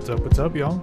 What's up, y'all?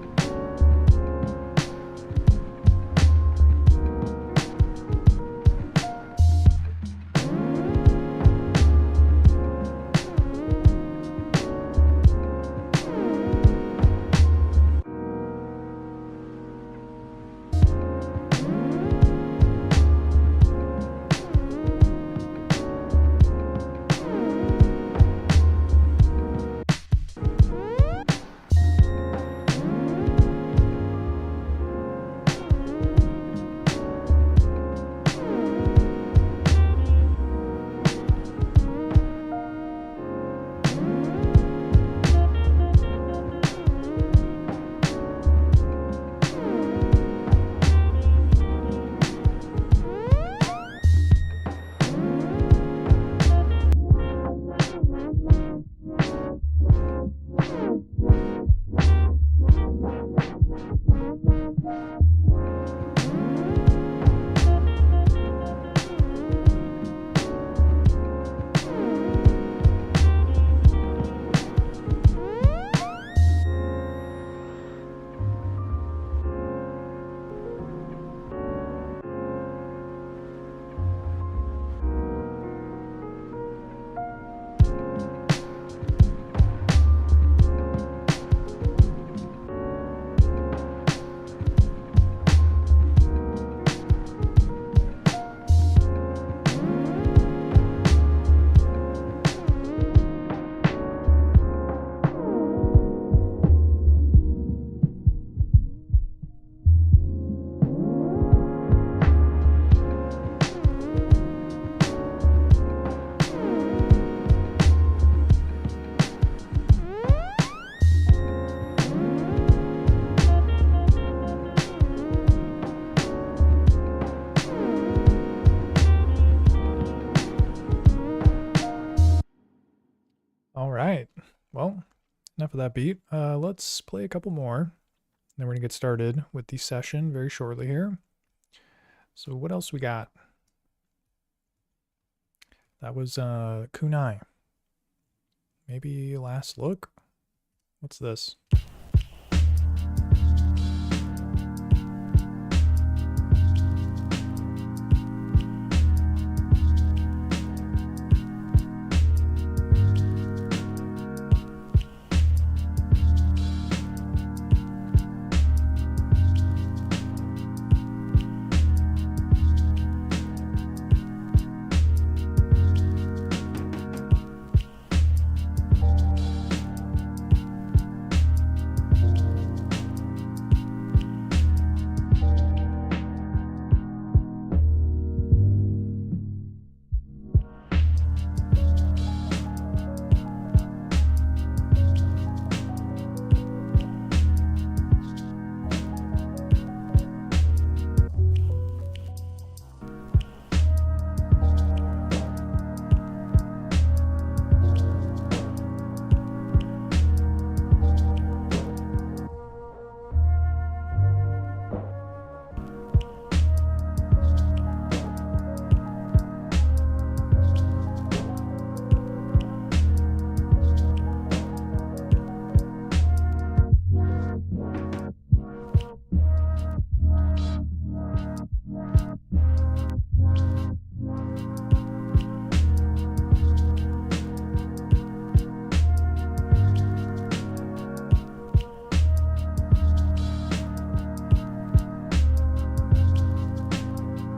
All right. Well, enough of that beat. Let's play a couple more. Then we're gonna get started with the session very shortly here. So what else we got? That was Kunai. Maybe Last Look? What's this?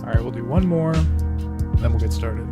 All right, we'll do one more, then we'll get started.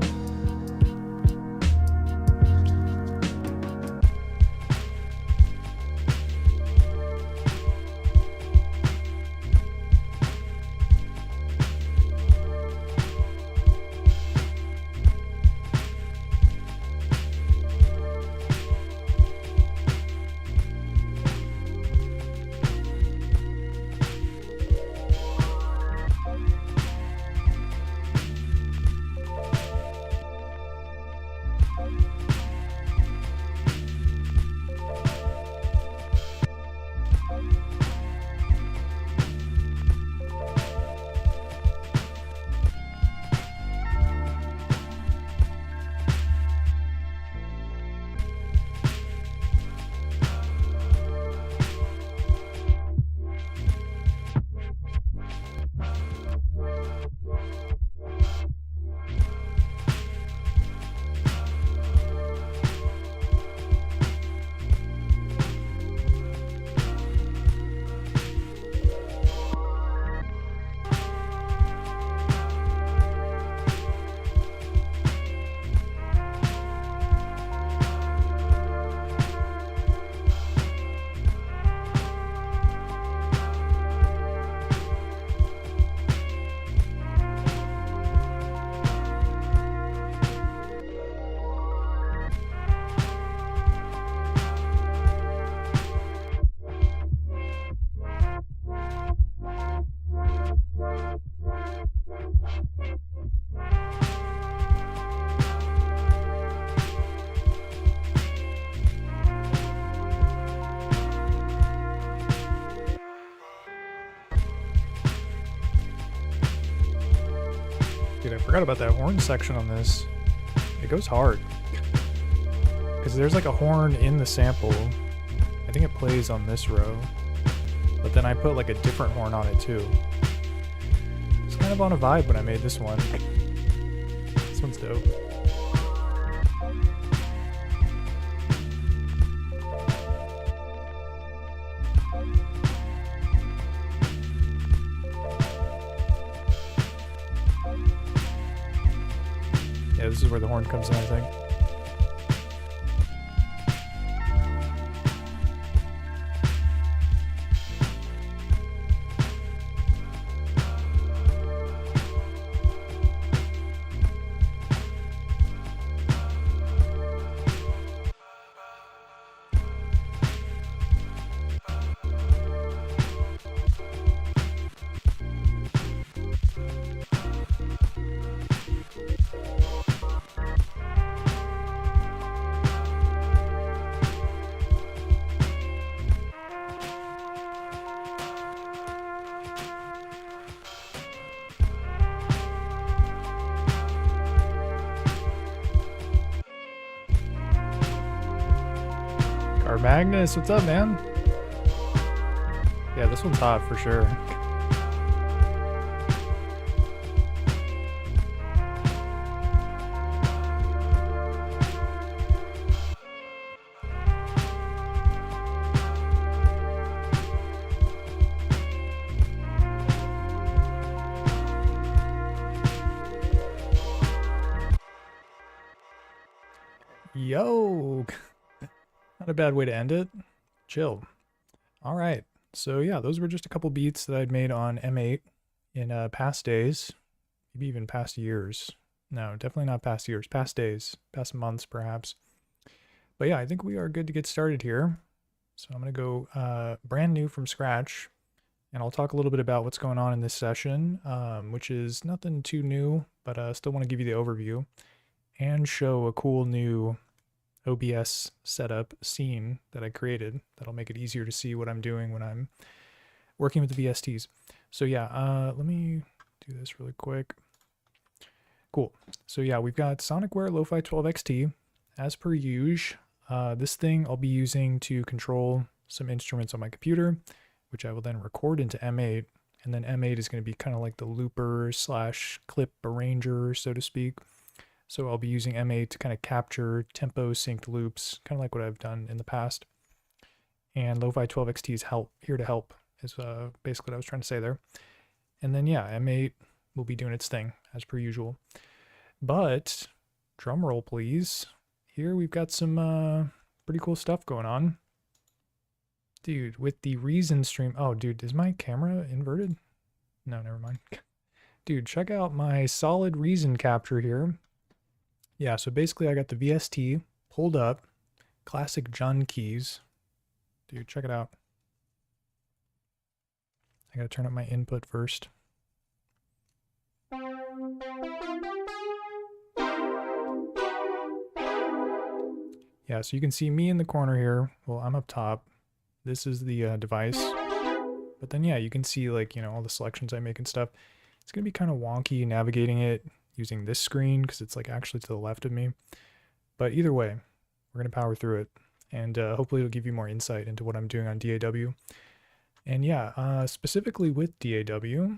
forgot about that horn section on this. It goes hard. Because there's like a horn in the sample. I think it plays on this row. But then I put like a different horn on it too. It's kind of on a vibe when I made this one. This one's dope. Yeah, this is where the horn comes in, I think. Magnus, what's up, man? Yeah, this one's hot for sure. Yo! Not a bad way to end it. Chill. All right. So yeah, those were just a couple beats that I'd made on M8 in past days, maybe even past years. No, definitely not past years, past days, past months perhaps. But yeah, I think we are good to get started here. So I'm going to go brand new from scratch, and I'll talk a little bit about what's going on in this session, which is nothing too new, but I still want to give you the overview and show a cool new OBS setup scene that I created that'll make it easier to see what I'm doing when I'm working with the VSTs. So yeah, let me do this really quick. Cool. So yeah, we've got Sonicware Lo-Fi 12 XT as per usual. This thing I'll be using to control some instruments on my computer, which I will then record into M8, and then M8 is going to be kind of like the looper slash clip arranger, so to speak. So I'll be using M8 to kind of capture tempo synced loops, kind of like what I've done in the past. And Lo-Fi 12 XT is here to help, is basically what I was trying to say there. And then yeah, M8 will be doing its thing as per usual. But drum roll please. Here we've got some pretty cool stuff going on. Dude, with the Reason stream. Oh dude, is my camera inverted? No, never mind. Dude, check out my solid Reason capture here. Yeah, so basically I got the VST pulled up, classic Jun keys. Dude, check it out. I gotta turn up my input first. Yeah, so you can see me in the corner here. Well, I'm up top. This is the device. But then yeah, you can see like, you know, all the selections I make and stuff. It's gonna be kind of wonky navigating it using this screen because it's like actually to the left of me. But either way, we're going to power through it, and hopefully it'll give you more insight into what I'm doing on DAW. And yeah, specifically with DAW,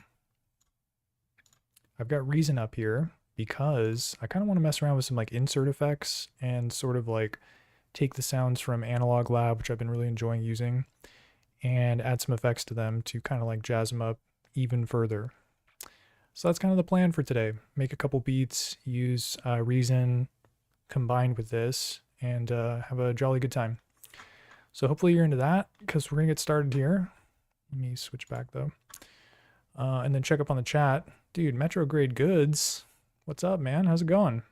I've got Reason up here because I kind of want to mess around with some like insert effects and sort of like take the sounds from Analog Lab, which I've been really enjoying using, and add some effects to them to kind of like jazz them up even further. So that's kind of the plan for today. Make a couple beats, use Reason combined with this, and have a jolly good time. So hopefully you're into that, because we're going to get started here. Let me switch back though. And then check up on the chat. Dude, Metro Grade Goods. What's up, man? How's it going?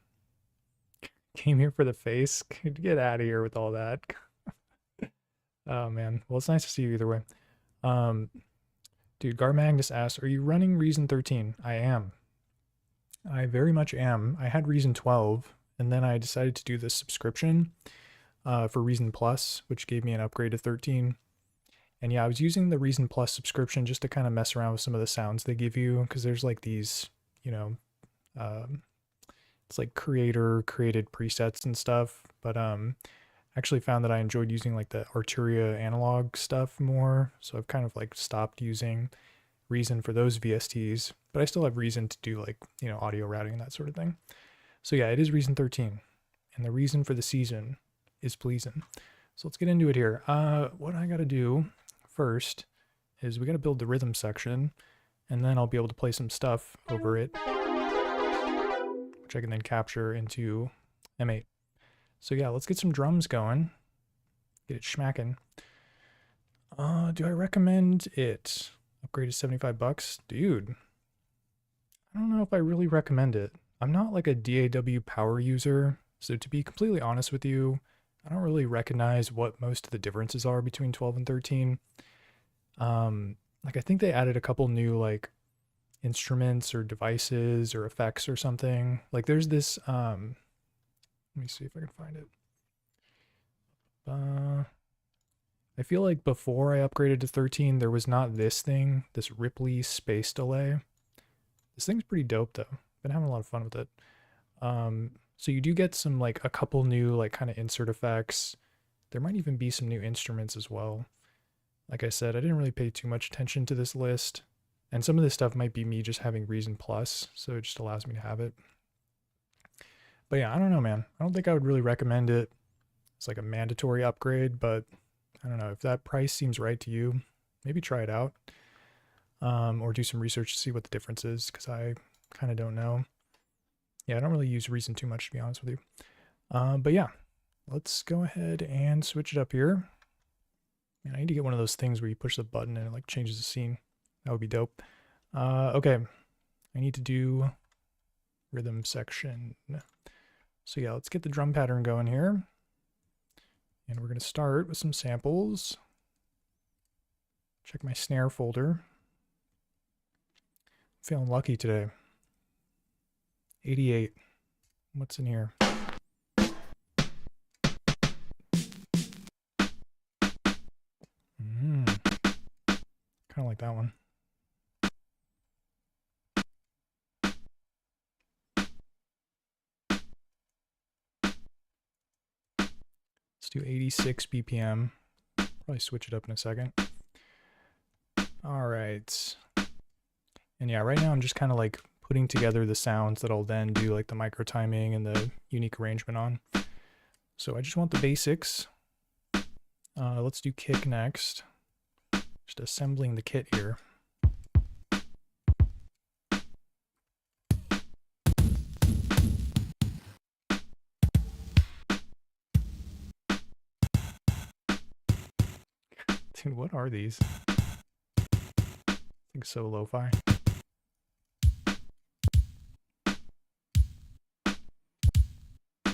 Came here for the face. Get out of here with all that. Oh man. Well, it's nice to see you either way. Dude, Gar Magnus asks, are you running Reason 13? I am. I very much am. I had Reason 12, and then I decided to do the subscription for Reason Plus, which gave me an upgrade to 13. And yeah, I was using the Reason Plus subscription just to kind of mess around with some of the sounds they give you, because there's like these, you know, It's like creator created presets and stuff, but actually found that I enjoyed using like the Arturia analog stuff more, so I've kind of like stopped using Reason for those VSTs, but I still have Reason to do like, you know, audio routing and that sort of thing. So yeah, it is Reason 13, and the reason for the season is pleasing. So let's get into it here. What I gotta do first is we gotta build the rhythm section, and then I'll be able to play some stuff over it, which I can then capture into M8. So yeah, let's get some drums going. Get it schmacking. Do I recommend it? Upgrade to $75? Dude, I don't know if I really recommend it. I'm not like a DAW power user, so to be completely honest with you, I don't really recognize what most of the differences are between 12 and 13. Like I think they added a couple new like instruments or devices or effects or something. Like there's this let me see if I can find it. I feel like before I upgraded to 13 there was not this thing, this Ripley space delay. This thing's pretty dope though. Been having a lot of fun with it. So you do get some like a couple new like kind of insert effects. There might even be some new instruments as well. Like I said, I didn't really pay too much attention to this list. And some of this stuff might be me just having Reason Plus, so it just allows me to have it. But yeah, I don't know, man. I don't think I would really recommend it. It's like a mandatory upgrade, but I don't know. If that price seems right to you, maybe try it out. Or do some research to see what the difference is, because I kind of don't know. Yeah, I don't really use Reason too much, to be honest with you. But yeah, let's go ahead and switch it up here. Man, I need to get one of those things where you push the button and it like changes the scene. That would be dope. Okay, I need to do rhythm section. So yeah, let's get the drum pattern going here. And we're going to start with some samples. Check my snare folder. Feeling lucky today. 88. What's in here? Kind of like that one. Let's do 86 BPM. Probably switch it up in a second. All right. And yeah, right now I'm just kind of like putting together the sounds that I'll then do like the micro timing and the unique arrangement on. So I just want the basics. Let's do kick next. Just assembling the kit here. Dude, what are these? I think so lo-fi.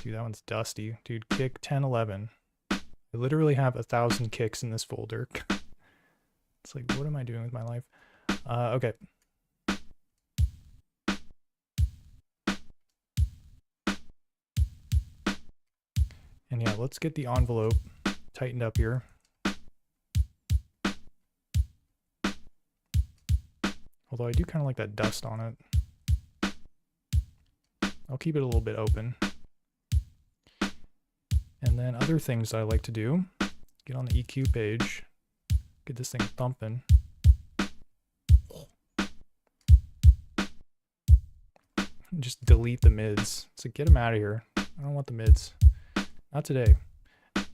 Dude, that one's dusty. Dude, kick 1011. I literally have 1,000 kicks in this folder. It's like, what am I doing with my life? Okay. And yeah, let's get the envelope tightened up here. Although I do kind of like that dust on it. I'll keep it a little bit open. And then other things I like to do, get on the EQ page, get this thing thumping. Just delete the mids. So get them out of here. I don't want the mids. Not today.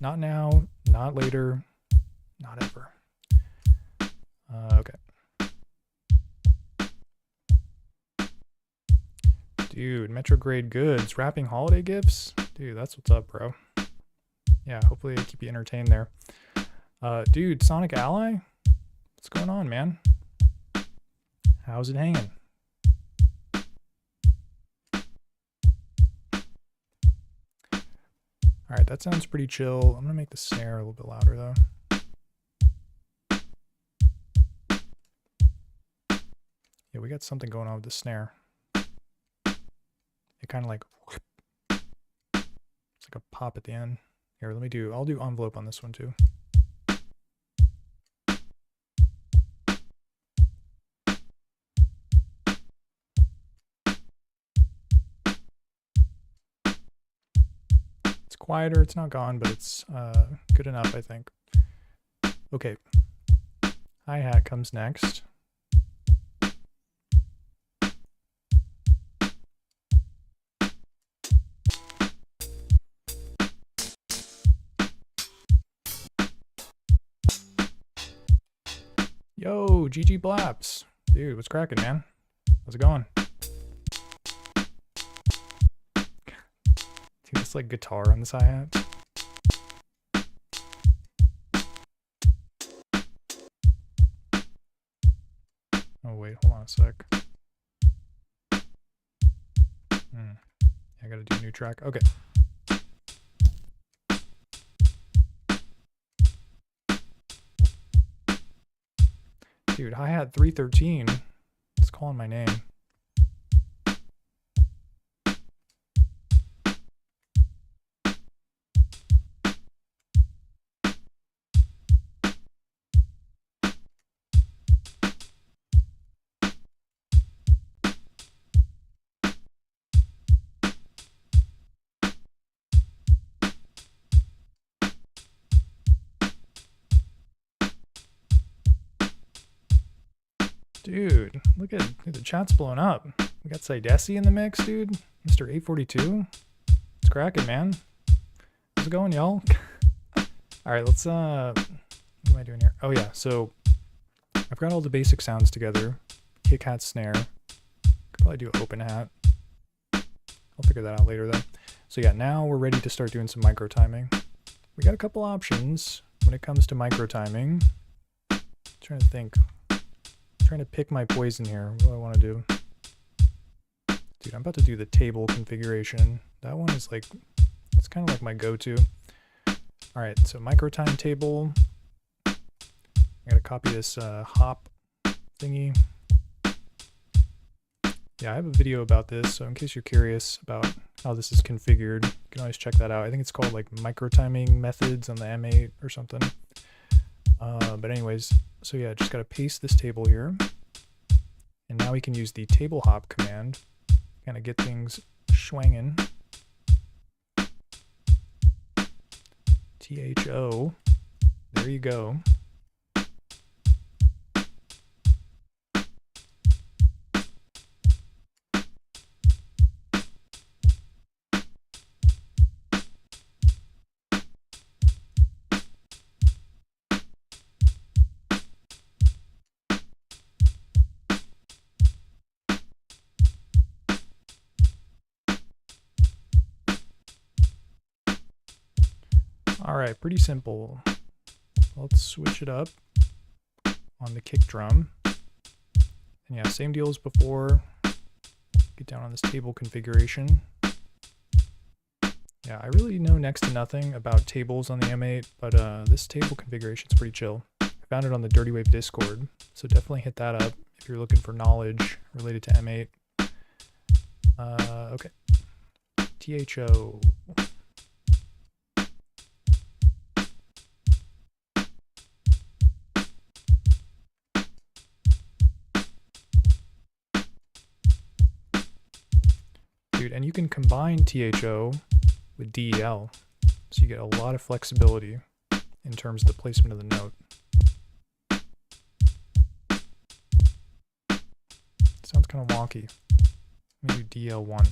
Not now. Not later. Not ever. Okay. Dude, Metrograde Goods, wrapping holiday gifts? Dude, that's what's up, bro. Yeah, hopefully I keep you entertained there. Dude, Sonic Ally? What's going on, man? How's it hanging? Alright, that sounds pretty chill. I'm gonna make the snare a little bit louder, though. Yeah, we got something going on with the snare. It kind of like... It's like a pop at the end. Here, I'll do envelope on this one, too. It's quieter, it's not gone, but it's good enough, I think. Okay, hi-hat comes next. Yo, GG Blaps. Dude, what's cracking, man? How's it going? Dude, it's like guitar on this hi-hat. Oh wait, hold on a sec. I gotta do a new track. Okay. Dude, hi-hat 313. It's calling my name. Dude, look at the chat's blowing up. We got Sidesi in the mix, dude. Mr. 842. It's cracking, man. How's it going, y'all? Alright, let's what am I doing here? Oh yeah, so I've got all the basic sounds together. Kick hat, snare. Could probably do open hat. I'll figure that out later though. So yeah, now we're ready to start doing some micro timing. We got a couple options when it comes to micro timing. Trying to think. Trying to pick my poison here. What do I want to do? Dude, I'm about to do the table configuration. That one is like, it's kind of like my go-to. All right, so micro time table. I gotta copy this hop thingy. Yeah, I have a video about this, so in case you're curious about how this is configured, you can always check that out. I think it's called like micro timing methods on the M8 or something. But anyways, so yeah, just gotta paste this table here. And now we can use the table hop command, kind of get things schwangin'. THO, there you go. Alright, pretty simple. Let's switch it up on the kick drum. And yeah, same deal as before. Get down on this table configuration. Yeah, I really know next to nothing about tables on the M8, but this table configuration is pretty chill. I found it on the Dirtywave Discord, so definitely hit that up if you're looking for knowledge related to M8. Okay. THO. Dude, and you can combine THO with DEL, so you get a lot of flexibility in terms of the placement of the note. Sounds kind of wonky. Let me do DL1.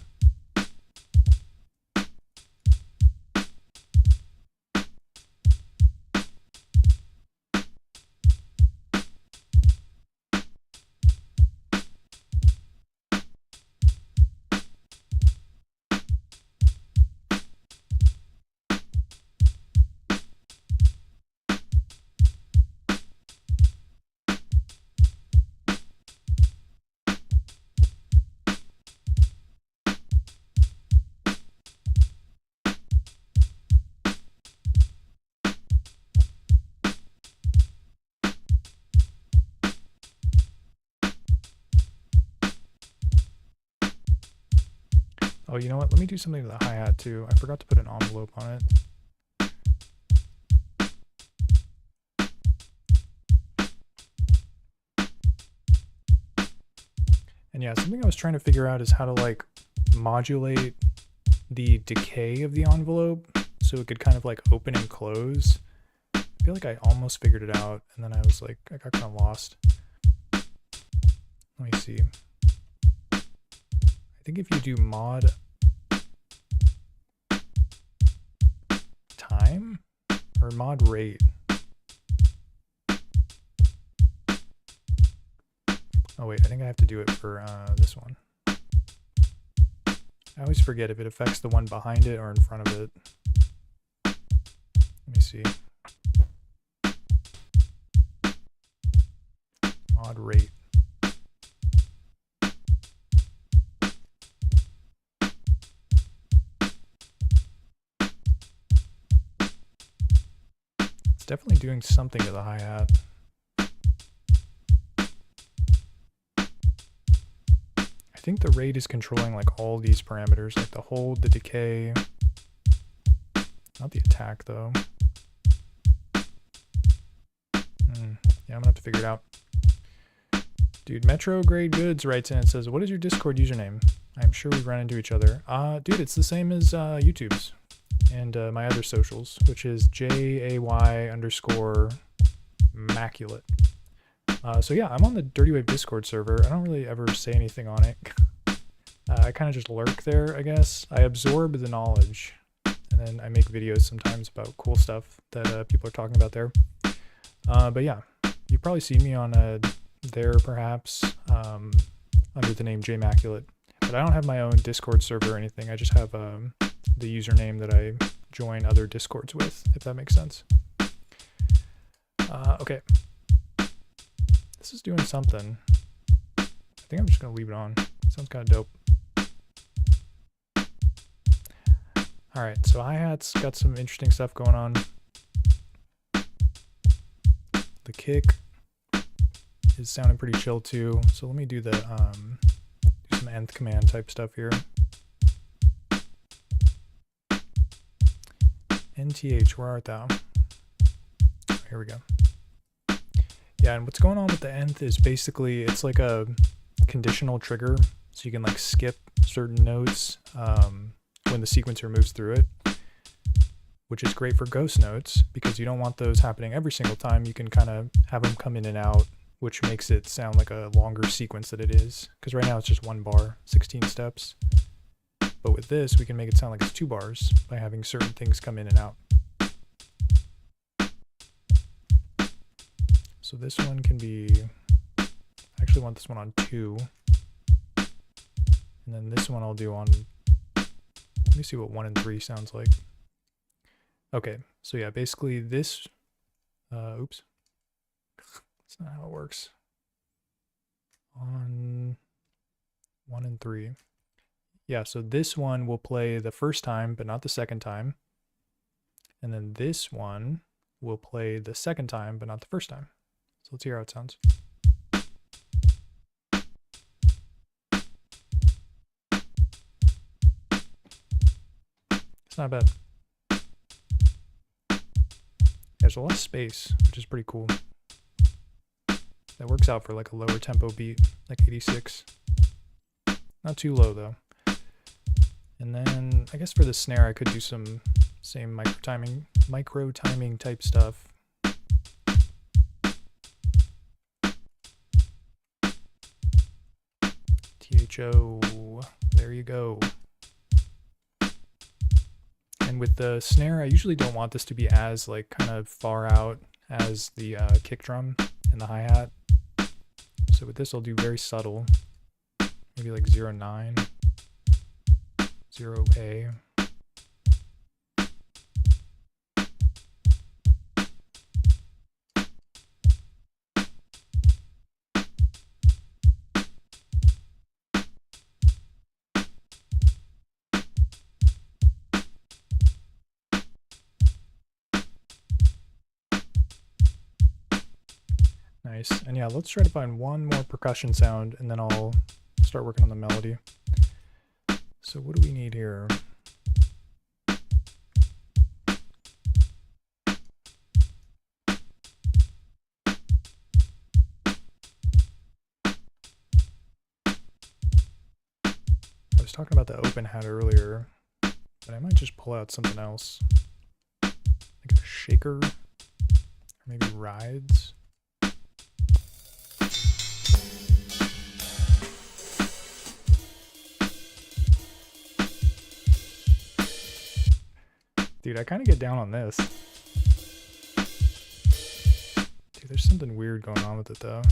Oh, you know what? Let me do something to the hi-hat too. I forgot to put an envelope on it. And yeah, something I was trying to figure out is how to like modulate the decay of the envelope so it could kind of like open and close. I feel like I almost figured it out, and then I was like, I got kind of lost. Let me see. I think if you do mod time or mod rate. Oh wait, I think I have to do it for this one. I always forget if it affects the one behind it or in front of it. Let me see. Mod rate. It's definitely doing something to the hi-hat. I think the rate is controlling like all these parameters, like the hold, the decay, not the attack though. Yeah, I'm gonna have to figure it out. Dude, Metro Grade Goods writes in and says, what is your Discord username? I'm sure we've run into each other. Dude, it's the same as YouTube's and my other socials, which is JAY_Immaculate. So yeah, I'm on the Dirtywave Discord server. I don't really ever say anything on it. I kind of just lurk there, I guess. I absorb the knowledge, and then I make videos sometimes about cool stuff that people are talking about there. But yeah, you've probably seen me on there perhaps under the name JAY_Immaculate. But I don't have my own Discord server or anything. I just have the username that I join other Discords with, if that makes sense. Okay. This is doing something. I think I'm just going to leave it on. Sounds kind of dope. Alright, so hi-hat's got some interesting stuff going on. The kick is sounding pretty chill too. So let me do the do some nth command type stuff here. NTH, where art thou? Here we go. Yeah, and what's going on with the nth is basically it's like a conditional trigger, so you can like skip certain notes when the sequencer moves through it, which is great for ghost notes because you don't want those happening every single time. You can kind of have them come in and out, which makes it sound like a longer sequence than it is, because right now it's just 1 bar, 16 steps. But with this, we can make it sound like it's 2 bars by having certain things come in and out. So this one can be, I actually want this one on 2. And then this one I'll do on, let me see what 1 and 3 sounds like. Okay, so yeah, basically this, oops. That's not how it works. On 1 and 3. Yeah, so this one will play the first time, but not the second time. And then this one will play the second time, but not the first time. So let's hear how it sounds. It's not bad. There's a lot of space, which is pretty cool. That works out for like a lower tempo beat, like 86. Not too low though. And then I guess for the snare I could do some same micro timing type stuff. THO, there you go. And with the snare, I usually don't want this to be as like kind of far out as the kick drum and the hi-hat. So with this I'll do very subtle, maybe like 0.9, 0A. Nice. And yeah, let's try to find one more percussion sound and then I'll start working on the melody. So what do we need here? I was talking about the open hat earlier, but I might just pull out something else. like a shaker, or maybe rides. Dude, I kind of get down on this. Dude, there's something weird going on with it though.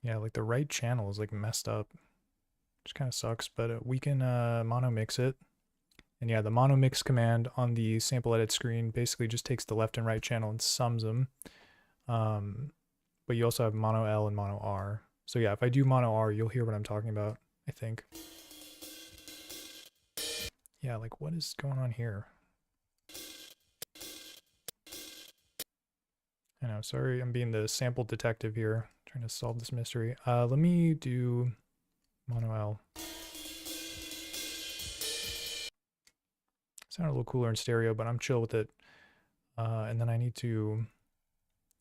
Yeah, like the right channel is like messed up, which kind of sucks, but we can mono mix it. And yeah, the mono mix command on the sample edit screen basically just takes the left and right channel and sums them. But you also have mono L and mono R. So yeah, if I do mono R, you'll hear what I'm talking about, I think. Yeah, like what is going on here? I know, sorry, I'm being the sample detective here, trying to solve this mystery. Let me do mono L. Sound a little cooler in stereo, but I'm chill with it. And then I need to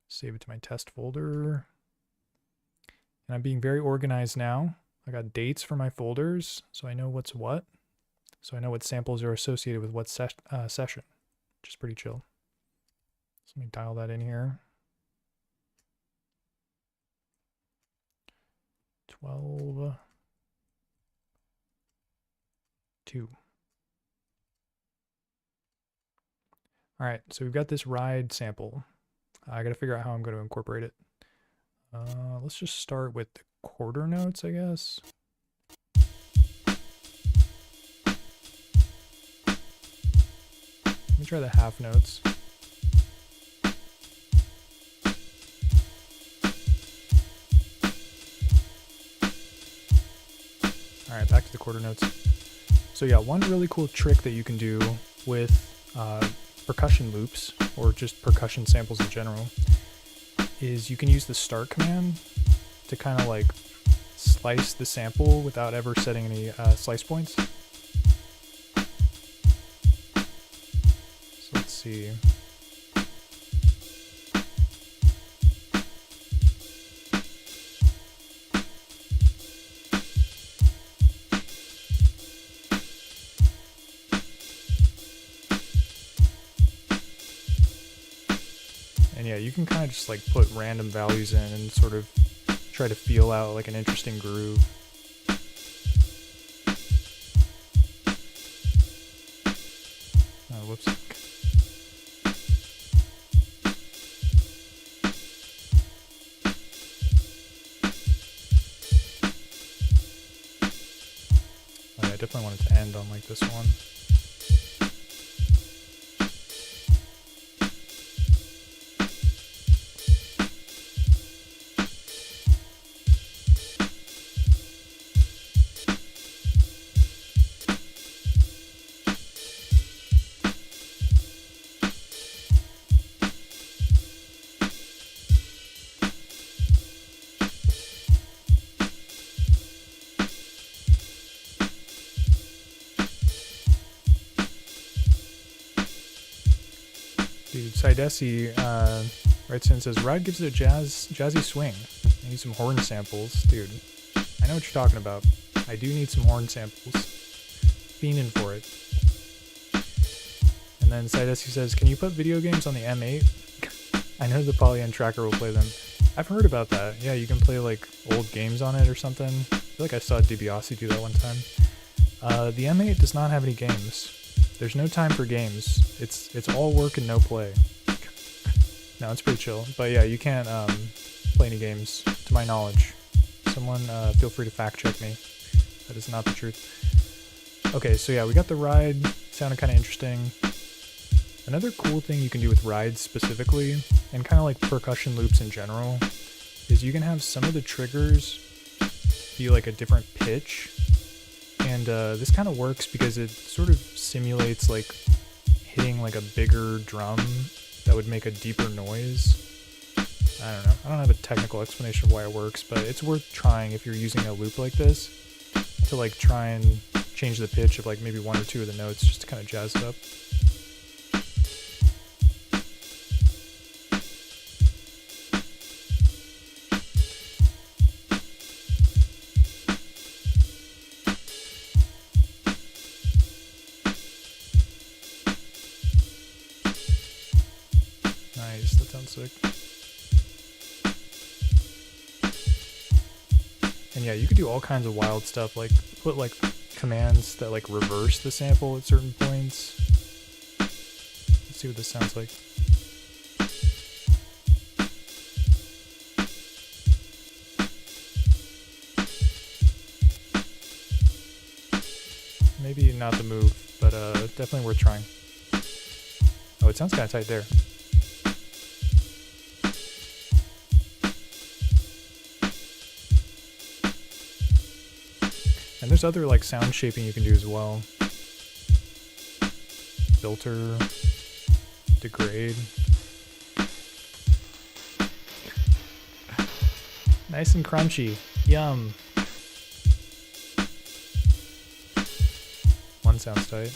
save it to my test folder. And I'm being very organized now. I got dates for my folders, so I know what's what. So I know what samples are associated with what session, which is pretty chill. So let me dial that in here. 12, 2. All right, so we've got this ride sample. I got to figure out how I'm going to incorporate it. Let's just start with the quarter notes, I guess. Let me try the half notes. All right, back to the quarter notes. So yeah, one really cool trick that you can do with percussion loops, or just percussion samples in general, is you can use the start command to kind of like slice the sample without ever setting any slice points. So let's see. And yeah, you can kind of just like put random values in and sort of try to feel out like an interesting groove. Oh, whoops. Oh, yeah, I definitely wanted to end on like this one. Dude, Sidesi writes in and says, Ride gives it a jazzy swing. I need some horn samples. Dude, I know what you're talking about. I do need some horn samples. Fiending for it. And then Sidesi says, can you put video games on the M8? I know the Polyend tracker will play them. I've heard about that. Yeah, you can play like old games on it or something. I feel like I saw DiBiase do that one time. The M8 does not have any games. There's no time for games. It's all work and no play. No, it's pretty chill. But yeah, you can't play any games, to my knowledge. Someone feel free to fact check me. That is not the truth. Okay, so yeah, we got the ride. Sounded kind of interesting. Another cool thing you can do with rides specifically, and kind of like percussion loops in general, is you can have some of the triggers be like a different pitch. And this kind of works because it sort of simulates like hitting like a bigger drum that would make a deeper noise. I don't know. I don't have a technical explanation of why it works, but it's worth trying if you're using a loop like this to like try and change the pitch of like maybe one or two of the notes just to kind of jazz it up. Nice, that sounds sick. And yeah, you could do all kinds of wild stuff, like put like commands that like reverse the sample at certain points. Let's see what this sounds like. Maybe not the move, but definitely worth trying. Oh, it sounds kind of tight there. And there's other like sound shaping you can do as well. Filter, degrade. Nice and crunchy. Yum. One sounds tight.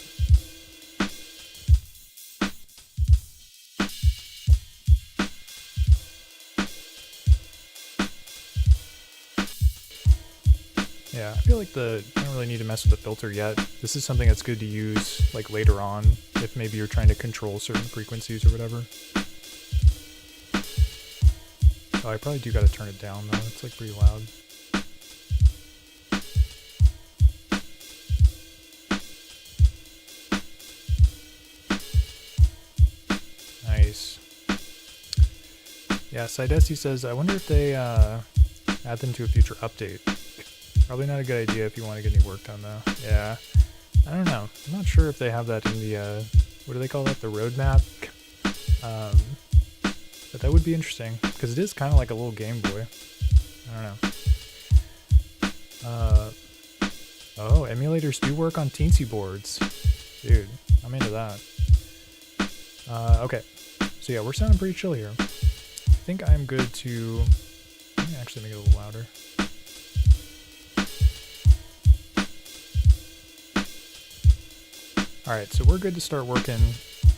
Yeah, I feel like I don't really need to mess with the filter yet. This is something that's good to use like later on if maybe you're trying to control certain frequencies or whatever. Oh, I probably do gotta turn it down though, it's like pretty loud. Nice. Yeah, Sidesi says, I wonder if they add them to a future update. Probably not a good idea if you want to get any work done though. Yeah, I don't know. I'm not sure if they have that in the, what do they call that? The roadmap? But that would be interesting, because it is kind of like a little Game Boy. I don't know. Oh, emulators do work on teensy boards. Dude, I'm into that. Okay, so yeah, we're sounding pretty chill here. I think I'm good to, let me actually make it a little louder. Alright, so we're good to start working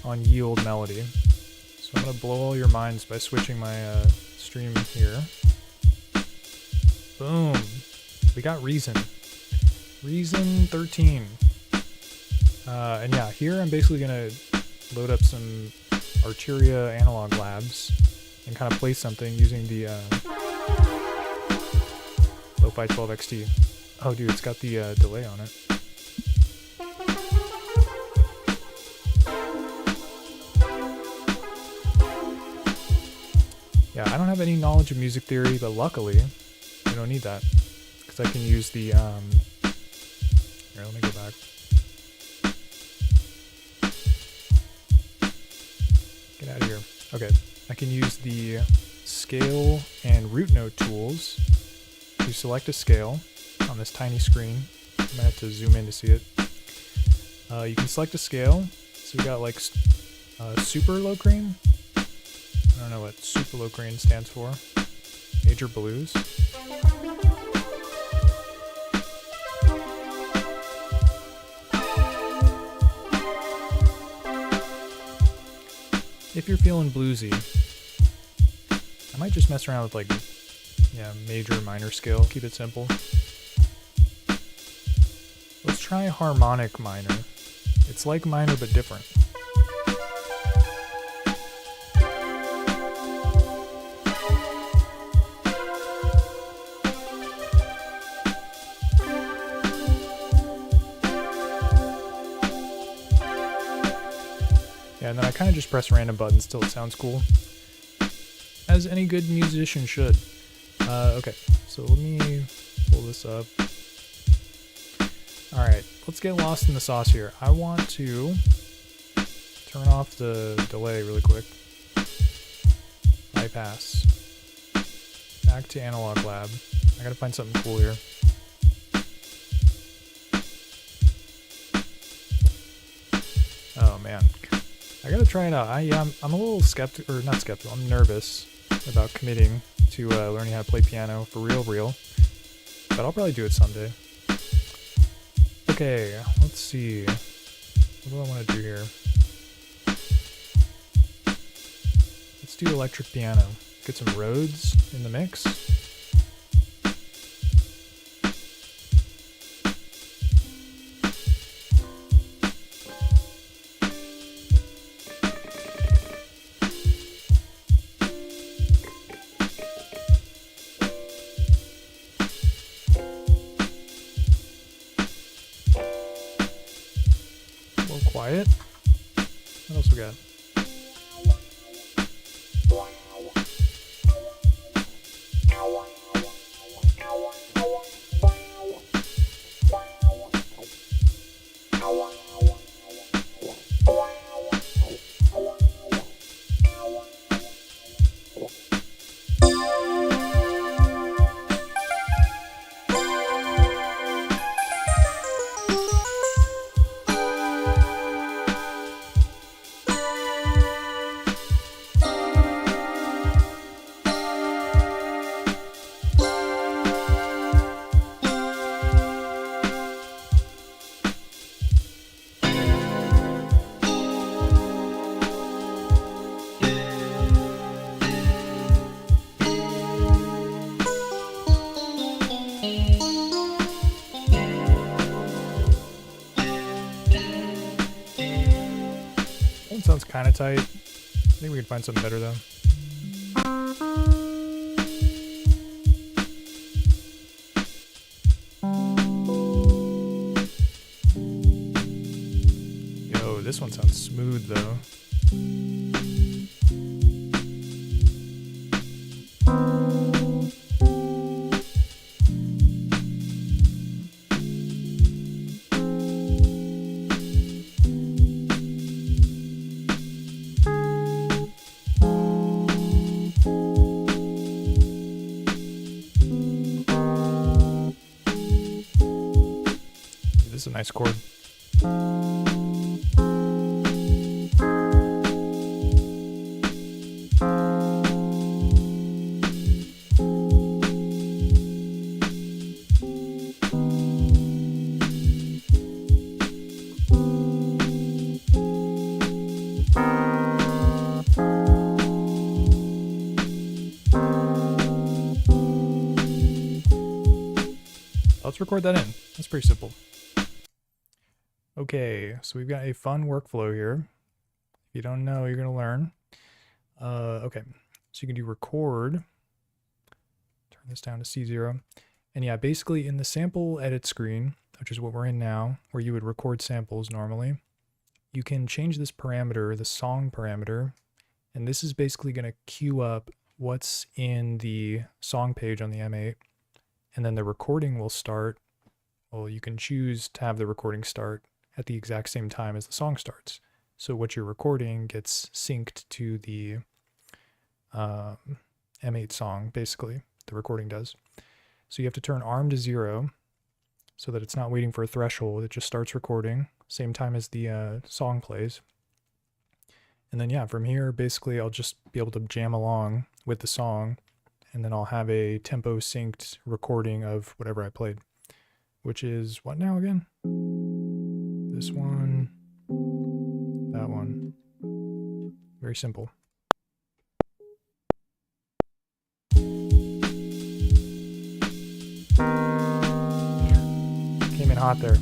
on Yield Melody. So I'm going to blow all your minds by switching my stream here. Boom! We got Reason. Reason 13. And yeah, here I'm basically going to load up some Arteria analog labs and kind of play something using the Lo-Fi 12XT. Oh dude, it's got the delay on it. Yeah, I don't have any knowledge of music theory, but luckily, I don't need that. Because I can use the, here, let me go back. Get out of here. Okay, I can use the scale and root note tools to select a scale on this tiny screen. I might have to zoom in to see it. You can select a scale. So we got like super low green. I don't know what super low green stands for. Major blues. If you're feeling bluesy, I might just mess around with like, yeah, major, minor scale, keep it simple. Let's try harmonic minor. It's like minor but different. And then I kind of just press random buttons till it sounds cool, as any good musician should. Okay, so let me pull this up. Alright, let's get lost in the sauce here. I want to turn off the delay really quick. Bypass. Back to Analog Lab. I gotta find something cool here. Oh man. I gotta try it out. I'm a little skeptical, or not skeptical, I'm nervous about committing to learning how to play piano for real, but I'll probably do it someday. Okay, let's see. What do I want to do here? Let's do electric piano. Get some Rhodes in the mix. quiet. What else we got? That sounds kind of tight. I think we can find something better though. Yo, this one sounds smooth though. This is a nice chord. Let's record that in. That's pretty simple. Okay, so we've got a fun workflow here. If you don't know, you're going to learn. Okay, so you can do record. Turn this down to C0. And yeah, basically in the sample edit screen, which is what we're in now, where you would record samples normally, you can change this parameter, the song parameter, and this is basically going to queue up what's in the song page on the M8, and then the recording will start. Well, you can choose to have the recording start at the exact same time as the song starts. So what you're recording gets synced to the M8 song, basically, the recording does. So you have to turn arm to 0 so that it's not waiting for a threshold. It just starts recording, same time as the song plays. And then yeah, from here, basically I'll just be able to jam along with the song, and then I'll have a tempo synced recording of whatever I played, which is what now again? This one, that one. Very simple. Came in hot there.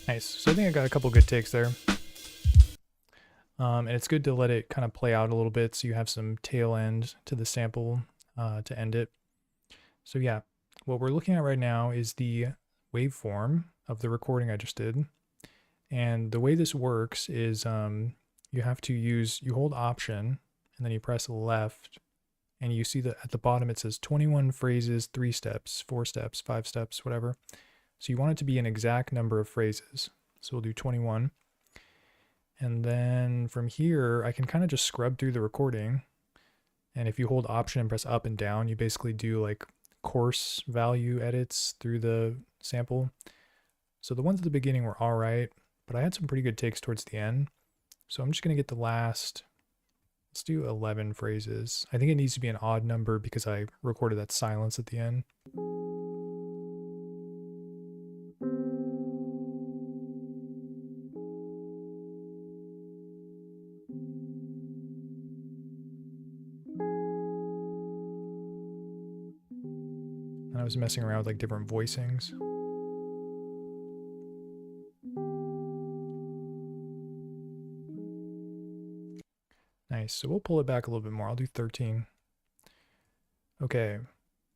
Nice. So I think I got a couple good takes there. And it's good to let it kind of play out a little bit so you have some tail end to the sample to end it. So yeah, what we're looking at right now is the waveform of the recording I just did. And the way this works is you hold Option and then you press left, and you see that at the bottom it says 21 phrases, 3 steps, 4 steps, 5 steps, whatever. So you want it to be an exact number of phrases. So we'll do 21. And then from here, I can kind of just scrub through the recording. And if you hold Option and press up and down, you basically do like coarse value edits through the sample. So the ones at the beginning were all right, but I had some pretty good takes towards the end. So I'm just going to get the last, let's do 11 phrases. I think it needs to be an odd number because I recorded that silence at the end. And I was messing around with like different voicings. Nice, so we'll pull it back a little bit more. I'll do 13. Okay,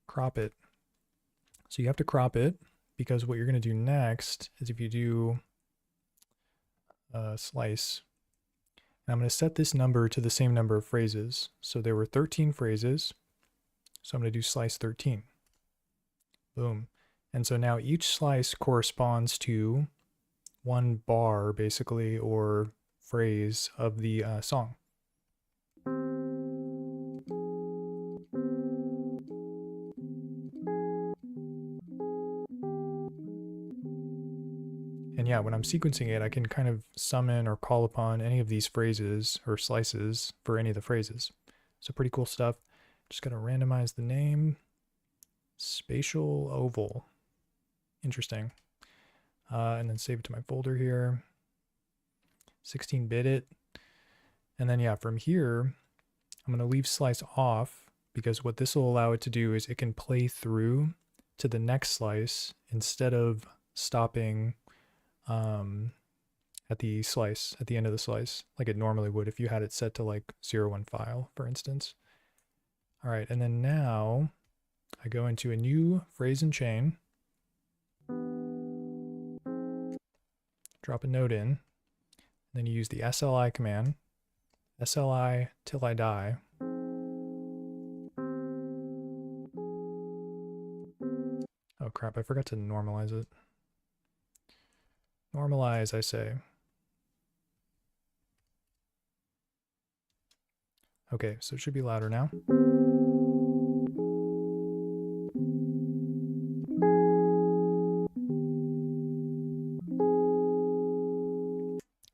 crop it. So you have to crop it because what you're going to do next is if you do slice, and I'm going to set this number to the same number of phrases. So there were 13 phrases, so I'm going to do slice 13. Boom. And so now each slice corresponds to one bar, basically, or phrase of the song. And yeah, when I'm sequencing it, I can kind of summon or call upon any of these phrases or slices for any of the phrases. So pretty cool stuff. Just got to randomize the name. Spatial oval. Interesting. And then save it to my folder here. 16-bit it. And then yeah, from here, I'm going to leave slice off because what this will allow it to do is it can play through to the next slice instead of stopping at the slice, at the end of the slice, like it normally would if you had it set to like 0-1 file, for instance. All right, and then now I go into a new phrase and chain, drop a note in, and then you use the SLI command, SLI till I die. Oh crap, I forgot to normalize it. Normalize, I say. Okay, so it should be louder now.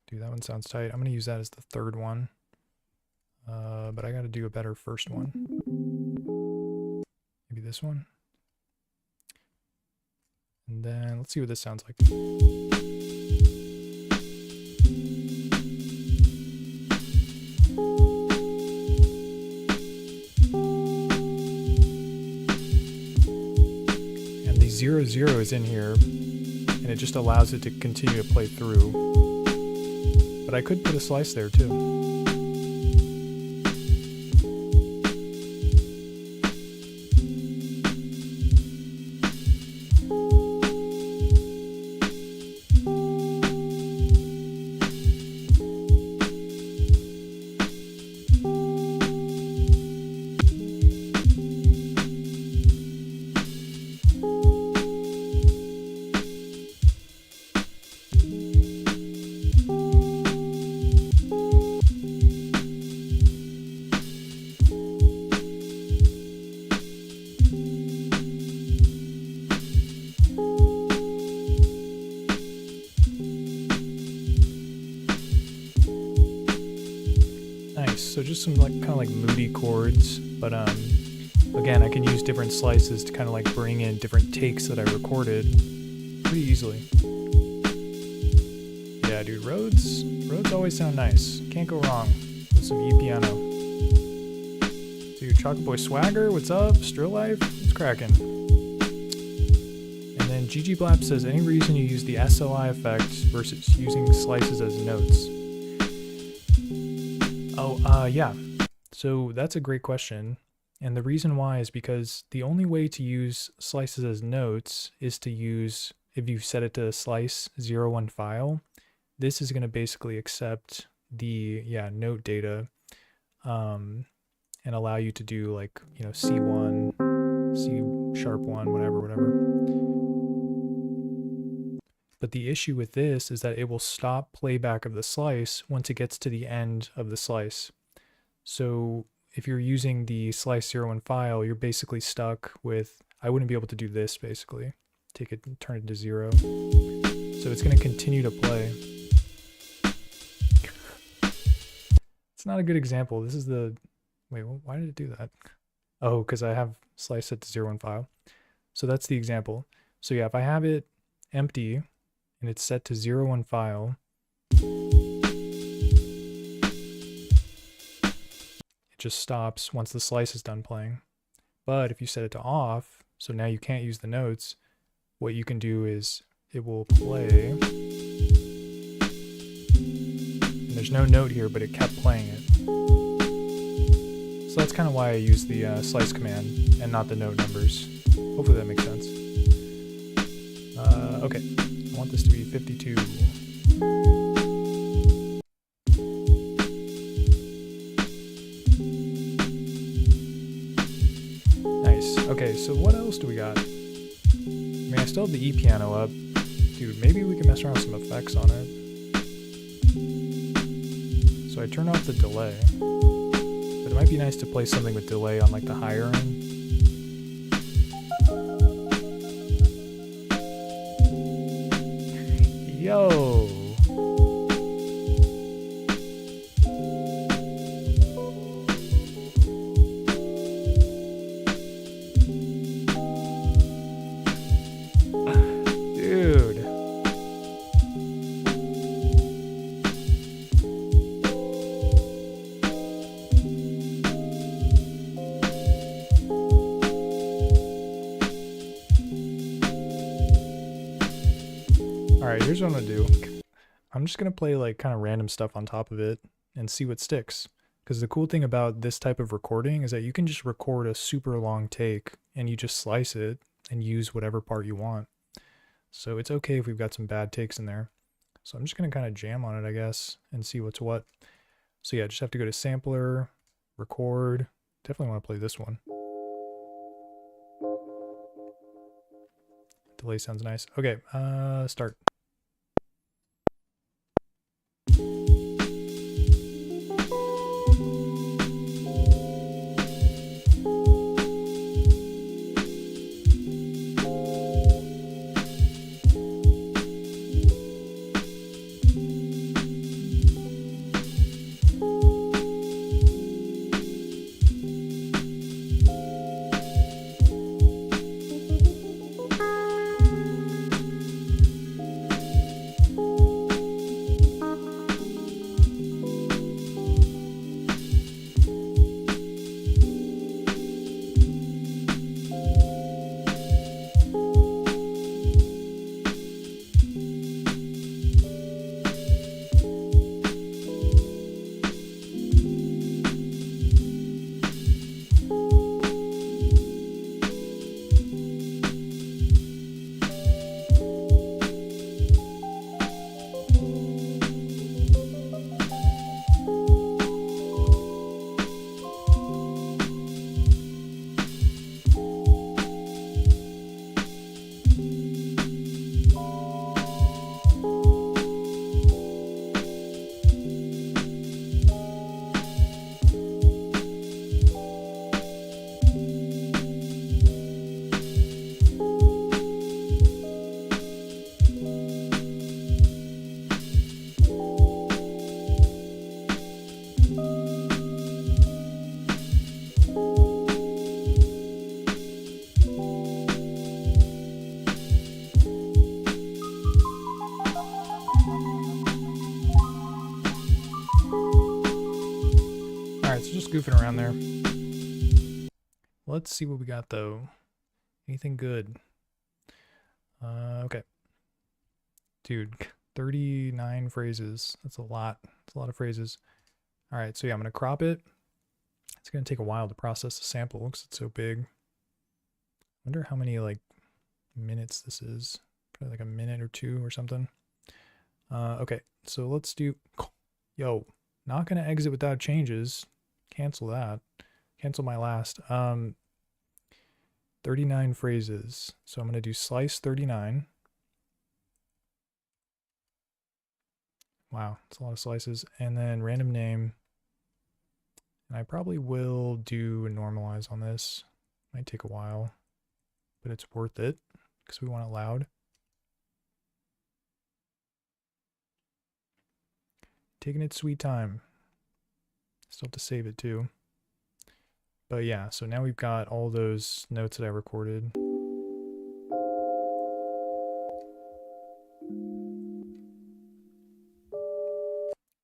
Dude, that one sounds tight. I'm going to use that as the third one. But I got to do a better first one. Maybe this one. And then let's see what this sounds like. And the 0-0 is in here, and it just allows it to continue to play through. But I could put a slice there too. So just some like kind of like moody chords, but again, I can use different slices to kind of like bring in different takes that I recorded pretty easily. Yeah, dude, Rhodes always sound nice. Can't go wrong with some E-piano. Dude, Chocolate Boy Swagger, what's up? Still Life, what's cracking? And then GG Blap says, any reason you use the SLI effect versus using slices as notes? Yeah, so that's a great question. And the reason why is because the only way to use slices as notes is to use, if you set it to slice 0-1 file, this is going to basically accept the, note data and allow you to do like, C1, C#1, whatever. But the issue with this is that it will stop playback of the slice once it gets to the end of the slice. So if you're using the slice 0-1 file, you're basically stuck with I wouldn't be able to do this basically. Take it and turn it to 0. So it's going to continue to play. It's not a good example. This is the, wait, why did it do that? Oh, because I have slice set to 0 in file. So that's the example. So yeah, if I have it empty and it's set to 0 in file, it just stops once the slice is done playing. But if you set it to off, so now you can't use the notes, what you can do is it will play. And there's no note here, but it kept playing it. So that's kind of why I use the slice command and not the note numbers. Hopefully that makes sense. Okay, I want this to be 52. Nice. Okay, so what else do we got? I mean, I still have the E piano up. Dude, maybe we can mess around with some effects on it. So I turn off the delay. But it might be nice to play something with delay on like the higher end. Yo! Dude. Alright, here's what I'm gonna do. I'm just gonna play like kind of random stuff on top of it and see what sticks. Because the cool thing about this type of recording is that you can just record a super long take and you just slice it and use whatever part you want. So it's okay if we've got some bad takes in there. So I'm just gonna kind of jam on it, I guess, and see what's what. So yeah, just have to go to sampler, record. Definitely want to play this one. Delay sounds nice. Okay, start. Goofing around there. Let's see what we got though. Anything good? Okay. Dude, 39 phrases. That's a lot. That's a lot of phrases. All right, so yeah, I'm gonna crop it. It's gonna take a while to process the sample because it's so big. Wonder how many like minutes this is. Probably like a minute or two or something. Okay, so let's do. Yo, not gonna exit without changes. Cancel that. Cancel my last. 39 phrases. So I'm going to do slice 39. Wow, that's a lot of slices. And then random name. And I probably will do a normalize on this. Might take a while. but it's worth it because we want it loud. Taking its sweet time. Still have to save it too. But yeah, so now we've got all those notes that I recorded.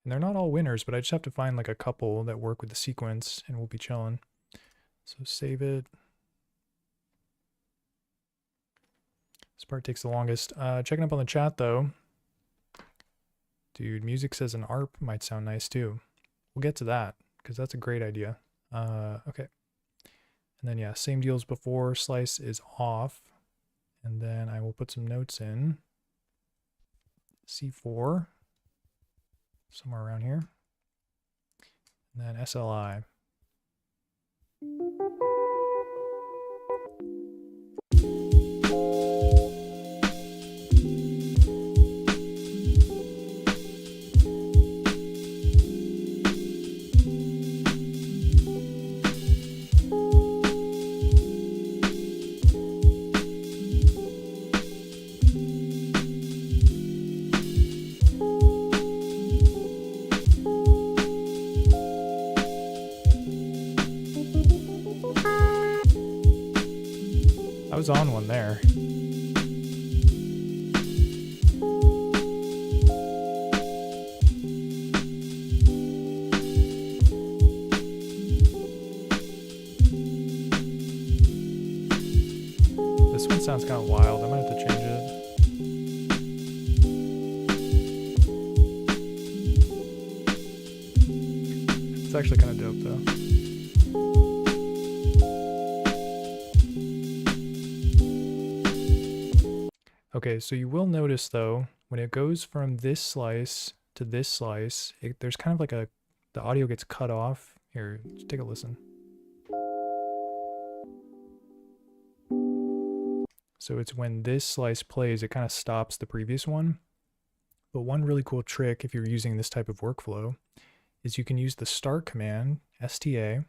And they're not all winners, but I just have to find like a couple that work with the sequence and we'll be chilling. So save it. This part takes the longest. Checking up on the chat though. Dude, music says an ARP might sound nice too. We'll get to that because that's a great idea. Okay. And then yeah, same deal as before. Slice is off. And then I will put some notes in. C4. Somewhere around here. And then SLI. I was on one there. This one sounds kind of wild. I might have to change it. It's actually kind of dope though. Okay, so you will notice though, when it goes from this slice to this slice, there's kind of like the audio gets cut off. Here, just take a listen. So it's when this slice plays, it kind of stops the previous one. But one really cool trick if you're using this type of workflow is you can use the start command, STA,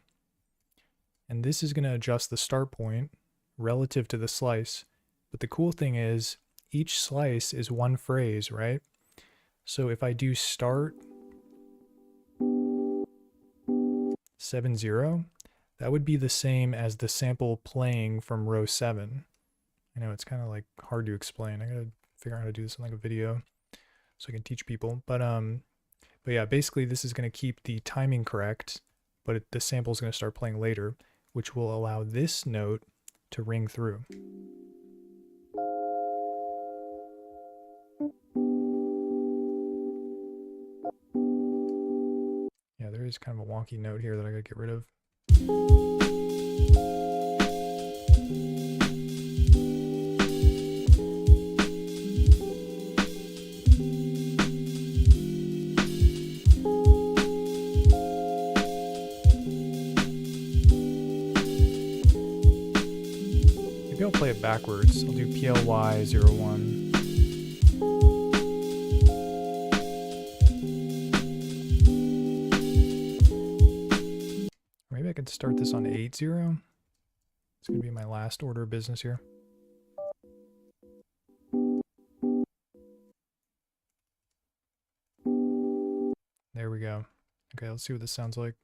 and this is going to adjust the start point relative to the slice. But the cool thing is, each slice is one phrase, right? So if I do start 7-0, that would be the same as the sample playing from row 7. I know it's kind of like hard to explain. I gotta figure out how to do this in like a video so I can teach people. But yeah, basically this is gonna keep the timing correct, but the sample is gonna start playing later, which will allow this note to ring through. Yeah, there is kind of a wonky note here that I gotta get rid of. Maybe I'll play it backwards. I'll do PLY01. Maybe I could start this on 8-0. It's going to be my last order of business here. There we go. Okay, let's see what this sounds like.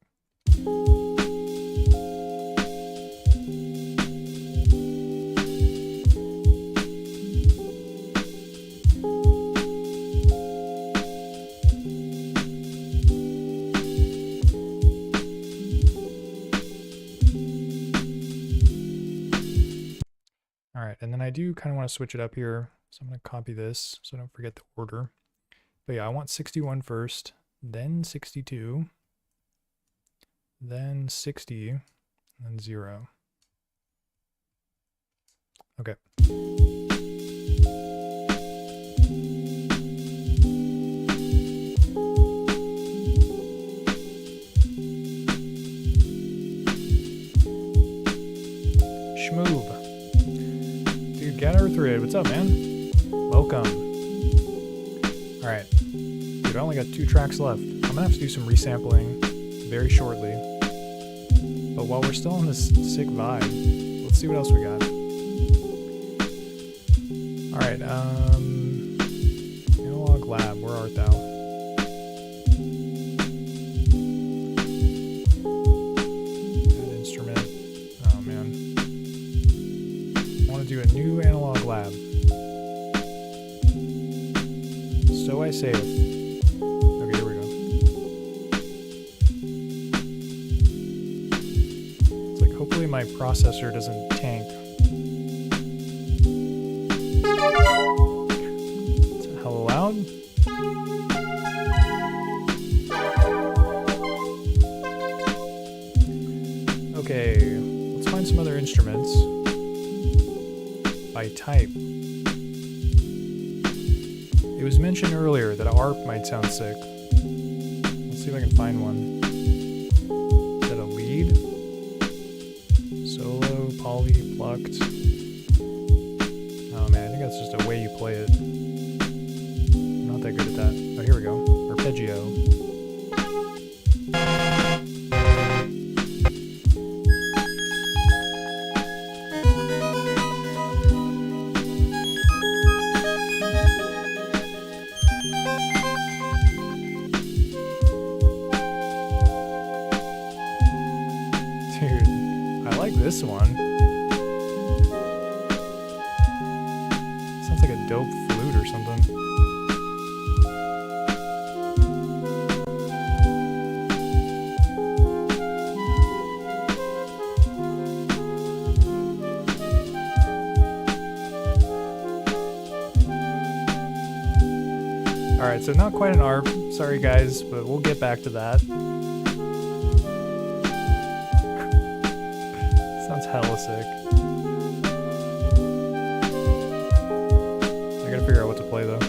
And then I do kind of want to switch it up here. So I'm going to copy this so I don't forget the order. But yeah, I want 61 first, then 62, then 60, and then 0. Okay. Schmoob. Cat Earthrid, what's up, man? Welcome. Alright. Dude, I only got 2 tracks left. I'm gonna have to do some resampling very shortly. But while we're still on this sick vibe, let's see what else we got. Alright, Analog Lab, where art thou? Add instrument. Oh man. I want to do a new Analog Lab. So I saith. Okay, here we go. It's like, hopefully my processor doesn't tank. It's hella loud. Okay, let's find some other instruments. By type. It was mentioned earlier that ARP might sound sick. Let's see if I can find one. Is that a lead? Solo, poly, plucked. Oh man, I think that's just a way you play it. I'm not that good at that. Oh, here we go. Arpeggio. Dude, I like this one. Sounds like a dope flute or something. Alright, so not quite an ARP, sorry guys, but we'll get back to that. Sounds hella sick. I gotta figure out what to play though.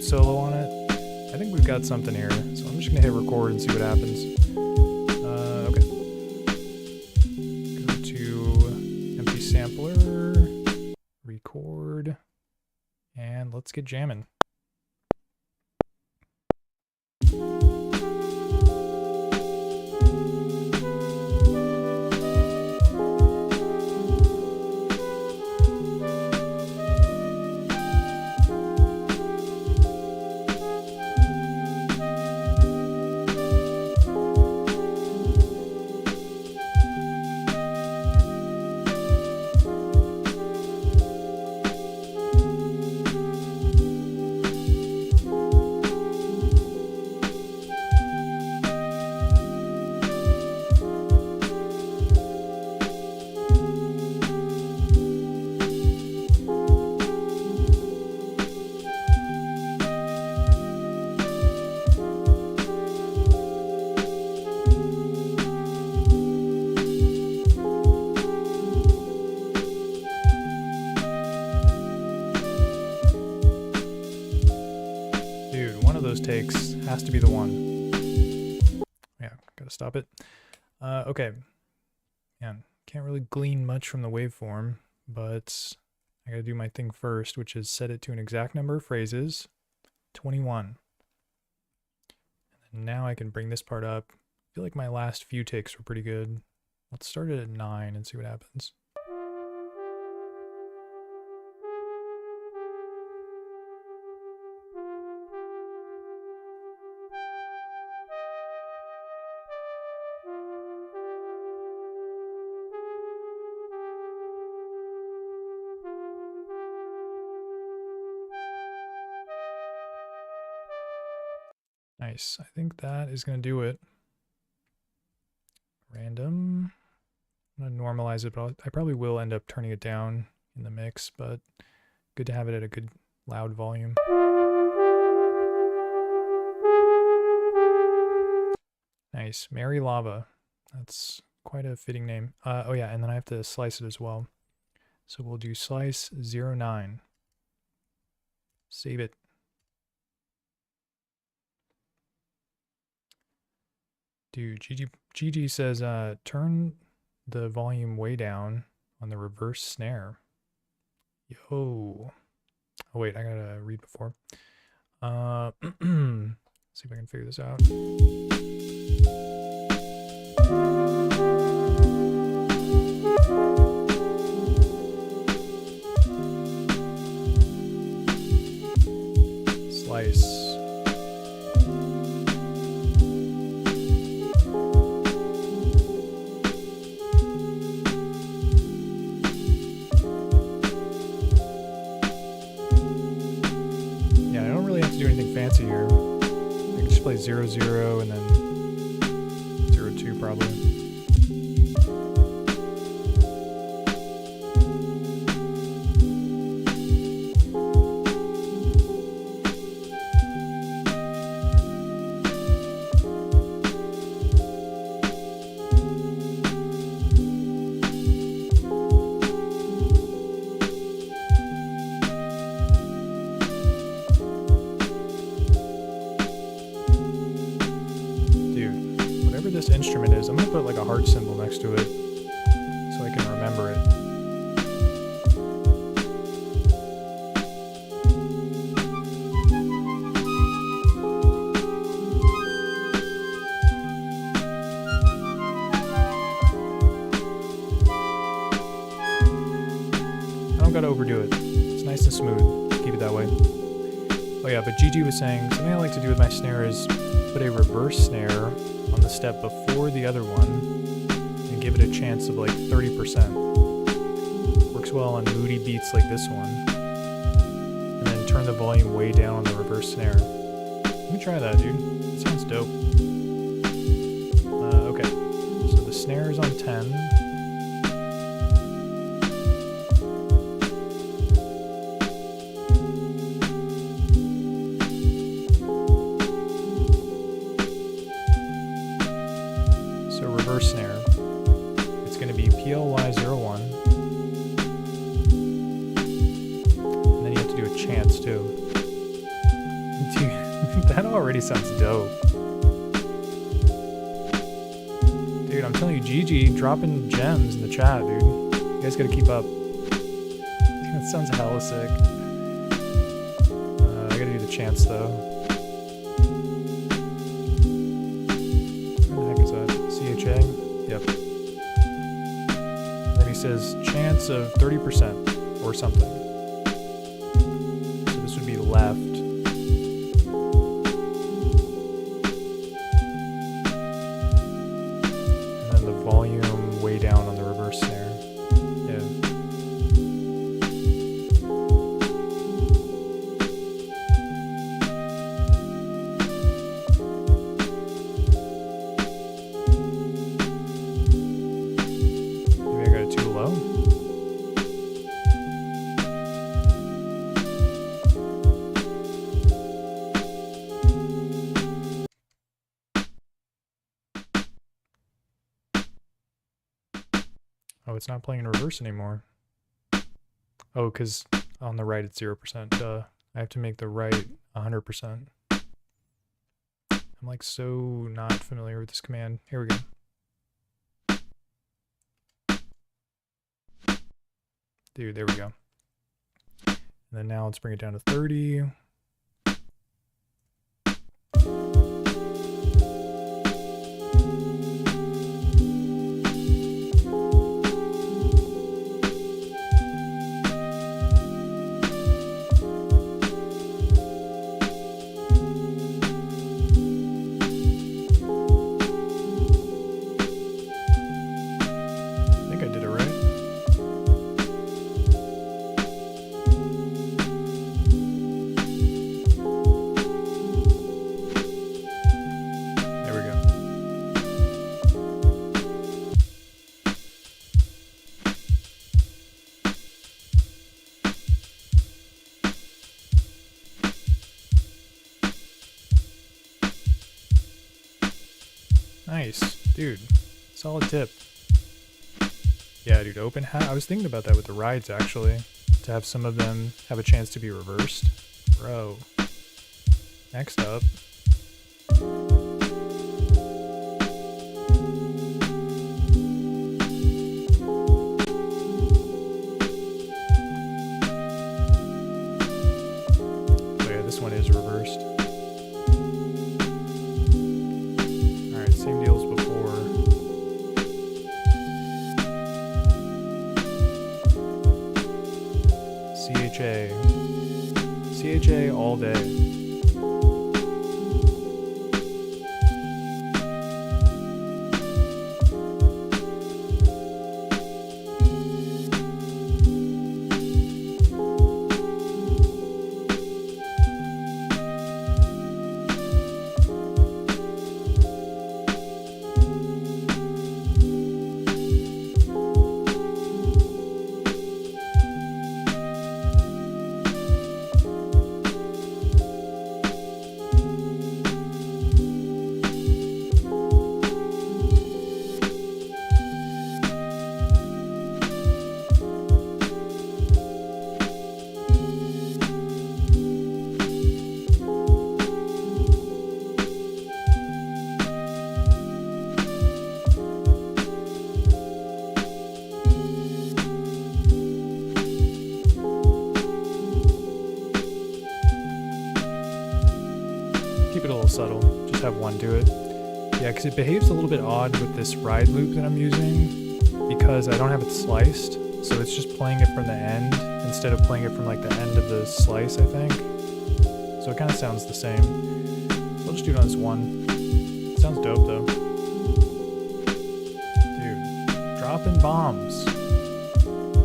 Solo on it. I think we've got something here, so I'm just gonna hit record and see what happens. Okay. Go to empty sampler, record, and let's get jamming. Those takes has to be the one. Yeah, gotta stop it. Okay. Man, can't really glean much from the waveform, but I gotta do my thing first, which is set it to an exact number of phrases, 21. And now I can bring this part up. I feel like my last few takes were pretty good. Let's start it at 9 and see what happens. Nice. I think that is going to do it. Random. I'm gonna normalize it, but I probably will end up turning it down in the mix, but good to have it at a good loud volume. Nice. Mary Lava. That's quite a fitting name. Oh yeah, and then I have to slice it as well. So we'll do slice 09. Save it. Dude, GG says turn the volume way down on the reverse snare. Yo. Oh wait, I gotta read before. See if I can figure this out. Slice. Yeah, I don't really have to do anything fancy here. I can just play 0, 0 and then 0, 2 probably. This instrument is, I'm gonna put like a heart symbol next to it so I can remember it. I don't gotta overdo it. It's nice and smooth. Keep it that way. Oh yeah, but GG was saying something I like to do with my snare is put a reverse snare on the step before the other one and give it a chance of like 30%. Works well on moody beats like this one. And then turn the volume way down on the reverse snare. Let me try that, dude. It sounds dope. Okay, so the snare is on 10. Reverse snare. It's going to be PLY01. And then you have to do a chance too. Dude, that already sounds dope. Dude, I'm telling you, GG dropping gems in the chat, dude. You guys gotta keep up. That sounds hella sick. I gotta do the chance though. Yep. Then he says chance of 30% or something. So this would be left. And then the volume way down on the reverse snare. Yeah. Oh, it's not playing in reverse anymore. Oh, because on the right it's 0%. I have to make the right 100%. I'm like so not familiar with this command. Here we go. Dude, there we go. And then now let's bring it down to 30. Nice. Dude, solid tip. Yeah, dude, open hat. I was thinking about that with the rides, actually. To have some of them have a chance to be reversed. Bro. Next up. Oh yeah, this one is reversed. Alright, same deal as before. CHA all day. Keep it a little subtle, just have one do it. Yeah, because it behaves a little bit odd with this ride loop that I'm using because I don't have it sliced, so it's just playing it from the end instead of playing it from like the end of the slice, I think. So it kind of sounds the same. So I'll just do it on this one. It sounds dope though. Dude, dropping bombs.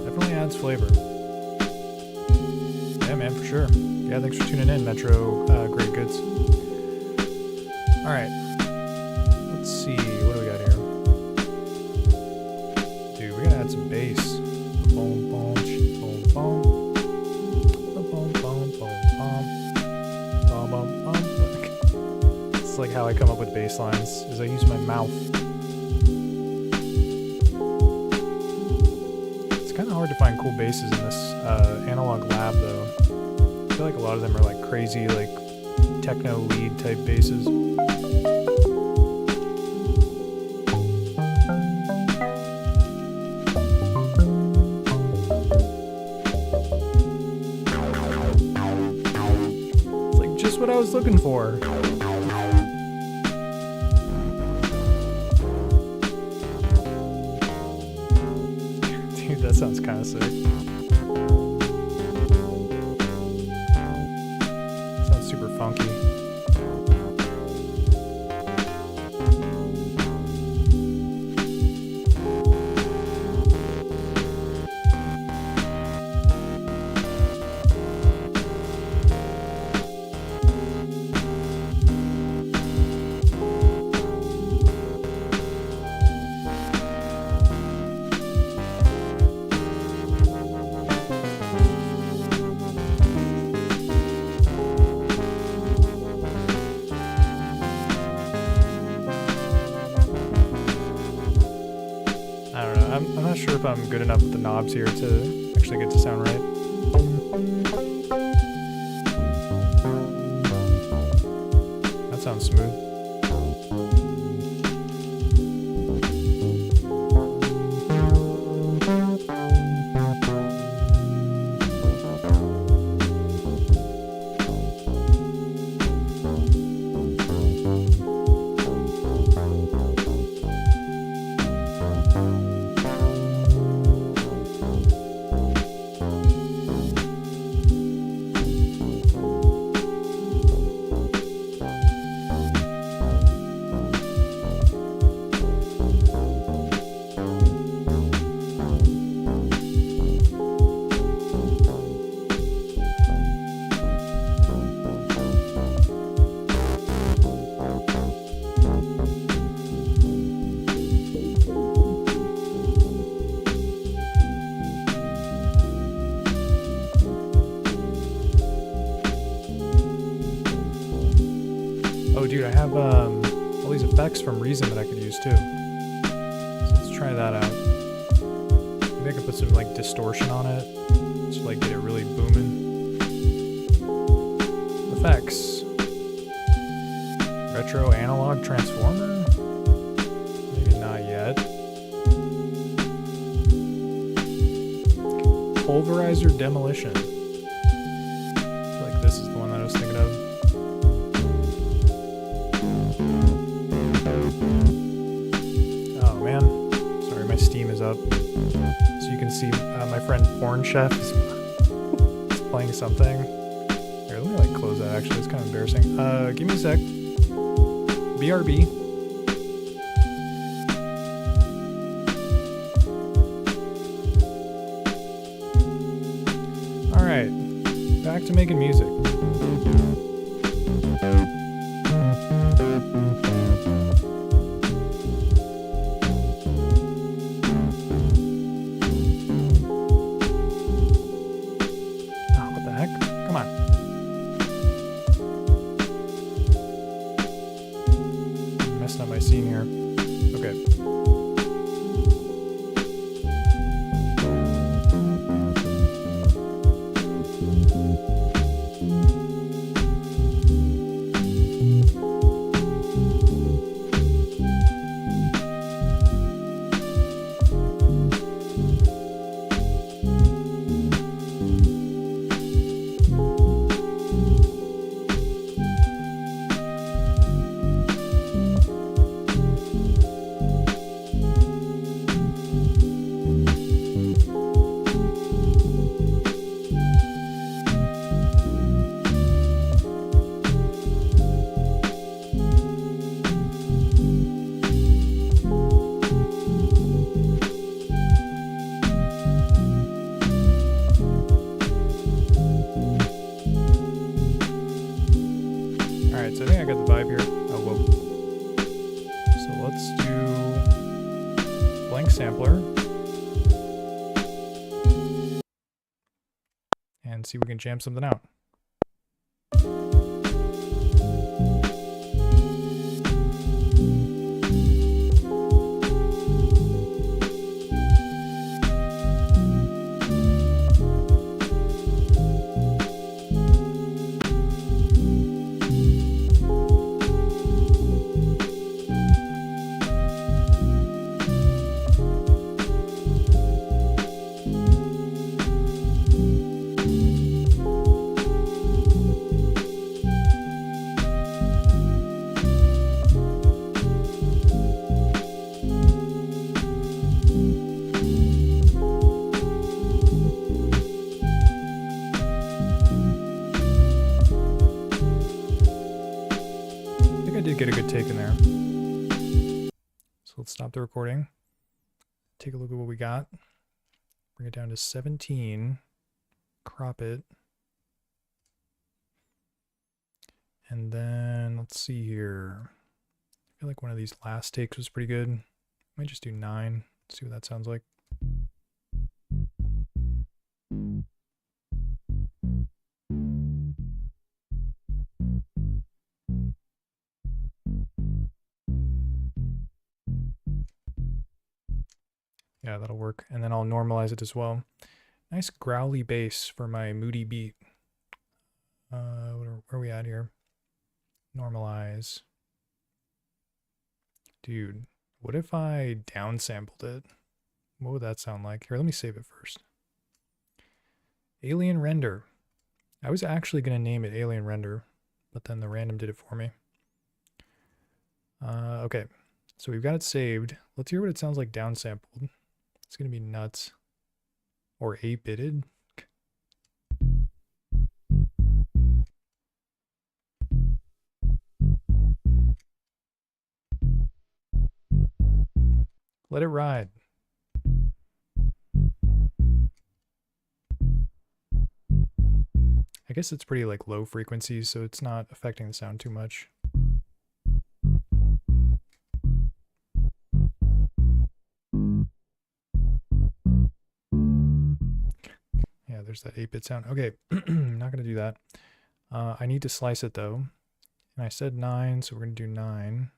Definitely adds flavor. Yeah, man, for sure. Yeah, thanks for tuning in, Metro Great Goods. Alright, let's see, what do we got here? Dude, we gotta add some bass. Boom, boom, boom, boom. Boom, boom, boom, boom, boom, boom, boom. It's like how I come up with bass lines, is I use my mouth. It's kind of hard to find cool basses in this analog lab, though. I feel like a lot of them are like crazy, like techno lead type basses. What I was looking for. Dude, that sounds kind of sick. Sounds super funky. I'm not sure if I'm good enough with the knobs here to actually get to sound right. That sounds smooth. Oh, dude, I have all these effects from Reason that I could use too. So let's try that out. Maybe I could put some like distortion on it, just like get it really booming. Effects. Retro analog transformer? Maybe not yet. Pulverizer demolition. I feel like this is the one that I was thinking of. Oh man, sorry, my Steam is up. So you can see my friend Porn Chef is playing something. Here, let me like close that actually, it's kind of embarrassing. Give me a sec. BRB. Alright, back to making music. Messing up my scene here. Okay. Alright, so I think I got the vibe here. Oh, whoa. So let's do blank sampler. And see if we can jam something out. I did get a good take in there. So let's stop the recording. Take a look at what we got. Bring it down to 17. Crop it. And then let's see here. I feel like one of these last takes was pretty good. Might just do 9. See what that sounds like. Yeah, that'll work. And then I'll normalize it as well. Nice growly bass for my moody beat. Where are we at here? Normalize. Dude, what if I downsampled it? What would that sound like? Here, let me save it first. Alien Render. I was actually going to name it Alien Render, but then the random did it for me. Okay, so we've got it saved. Let's hear what it sounds like downsampled. It's going to be nuts. Or 8-bitted. Let it ride. I guess it's pretty like low frequencies, so it's not affecting the sound too much. Yeah, there's that 8-bit sound. Okay, I'm not going to do that. I need to slice it though. And I said 9, so we're going to do 9.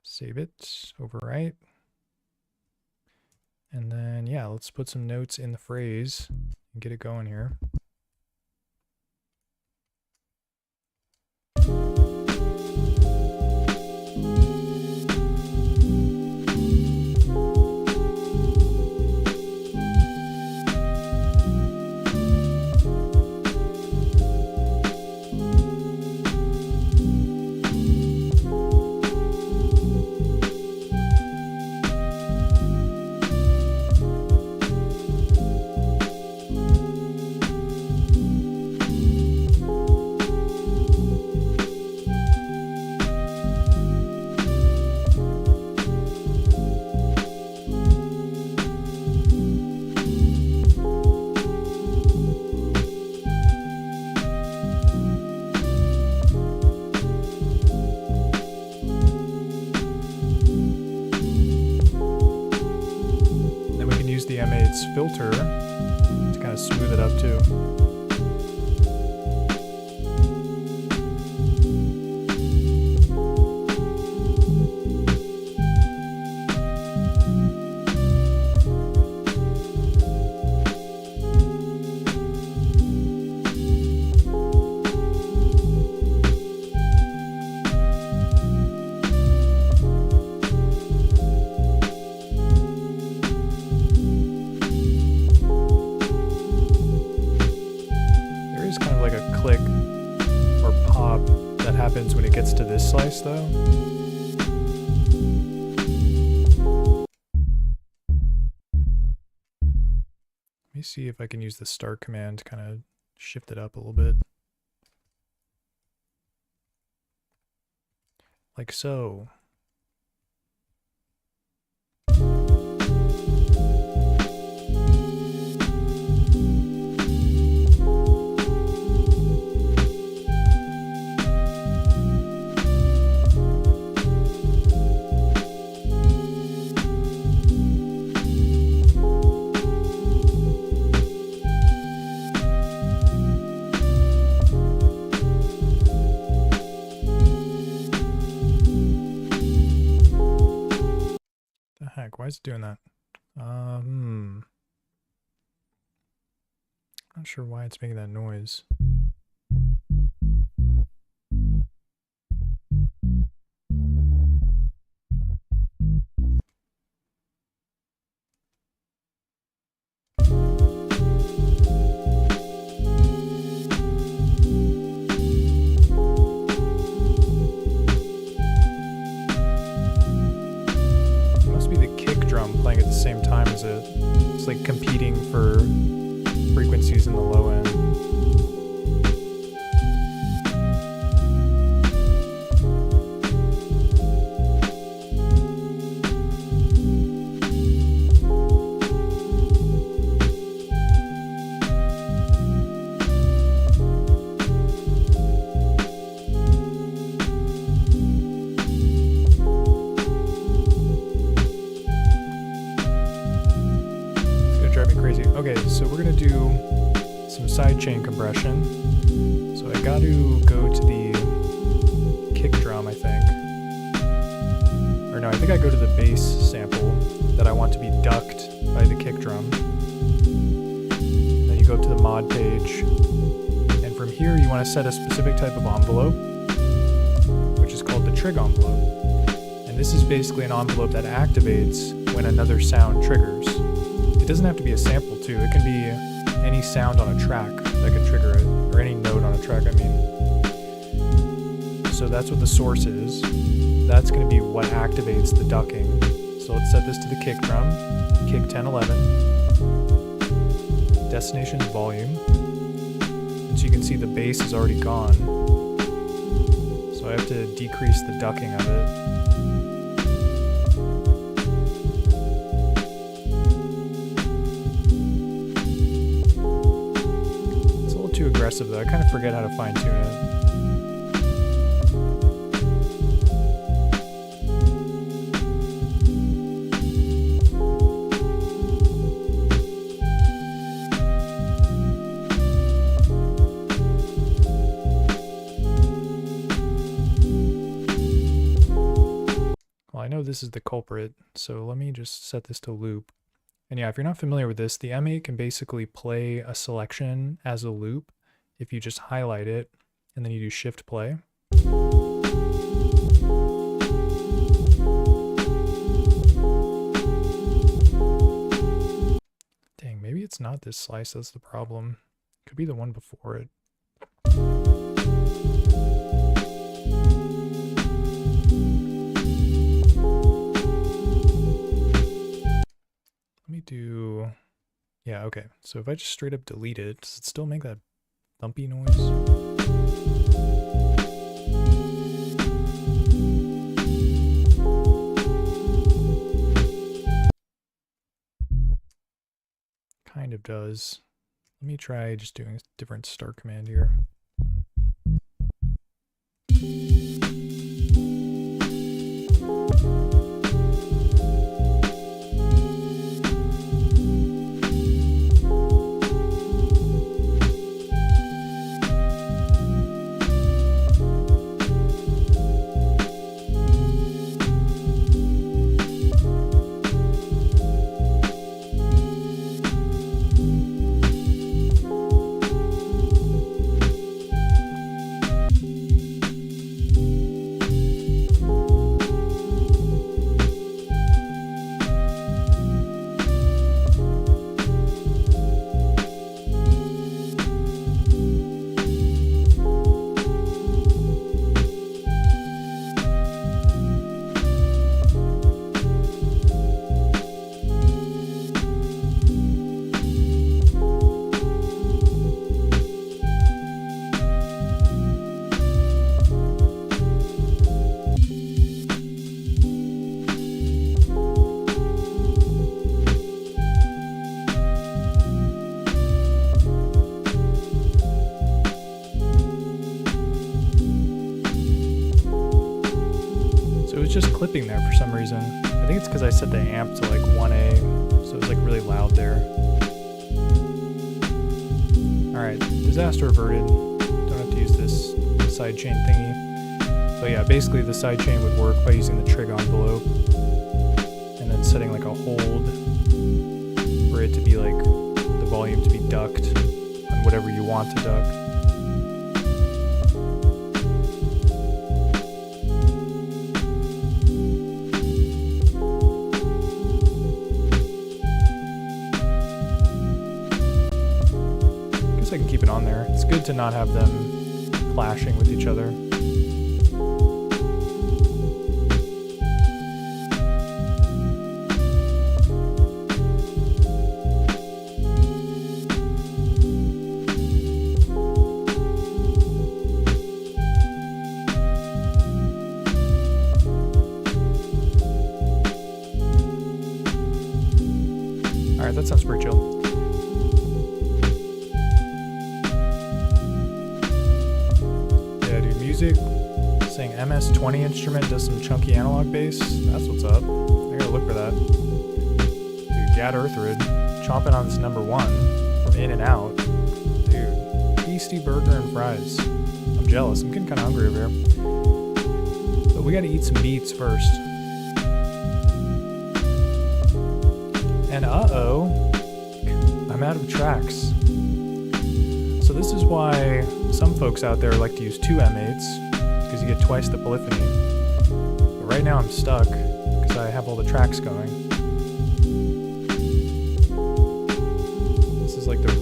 Save it, overwrite. And then, yeah, let's put some notes in the phrase and get it going here. The M8's filter to kind of smooth it up too. Click or pop that happens when it gets to this slice though. Let me see if I can use the start command to kind of shift it up a little bit. Like so. Heck, why is it doing that? Not sure why it's making that noise. Playing at the same time as it. It's like competing for frequencies in the low end. Okay, so we're gonna do some sidechain compression. So I got to go to the kick drum, I think. Or no, I think I go to the bass sample that I want to be ducked by the kick drum. Then you go up to the mod page, and from here you want to set a specific type of envelope, which is called the trig envelope. And this is basically an envelope that activates when another sound triggers. It doesn't have to be a sample too, it can be any sound on a track that can trigger it, or any note on a track, I mean. So that's what the source is. That's going to be what activates the ducking. So let's set this to the kick drum, kick 1011. Destination is volume. And so you can see the bass is already gone. So I have to decrease the ducking of it. Too aggressive though, I kind of forget how to fine tune it. know this is the culprit, so let me just set this to loop. And yeah, if you're not familiar with this, the M8 can basically play a selection as a loop if you just highlight it and then you do shift play. Dang, maybe it's not this slice that's the problem. Could be the one before it. Let me do, yeah, okay. So if I just straight up delete it, does it still make that thumpy noise? Kind of does. Let me try just doing a different start command here. Just clipping there for some reason. I think it's because I set the amp to like 1A, so it was like really loud there. Alright, disaster averted. Don't have to use this sidechain thingy. But yeah, basically the sidechain would work by using the trig envelope and then setting like a hold for it to be like the volume to be ducked on whatever you want to duck. I can keep it on there. It's good to not have them clashing with each other. Alright, that sounds pretty chill. Saying MS-20 instrument does some chunky analog bass. That's what's up. I gotta look for that. Dude, Gad Earthrid chomping on this number 1 from In and Out. Dude, tasty burger and fries. I'm jealous. I'm getting kind of hungry over here. But we gotta eat some beats first. And uh-oh, I'm out of tracks. So this is why some folks out there like to use 2 M8s. Because you get twice the polyphony. But right now I'm stuck because I have all the tracks going. This is like the...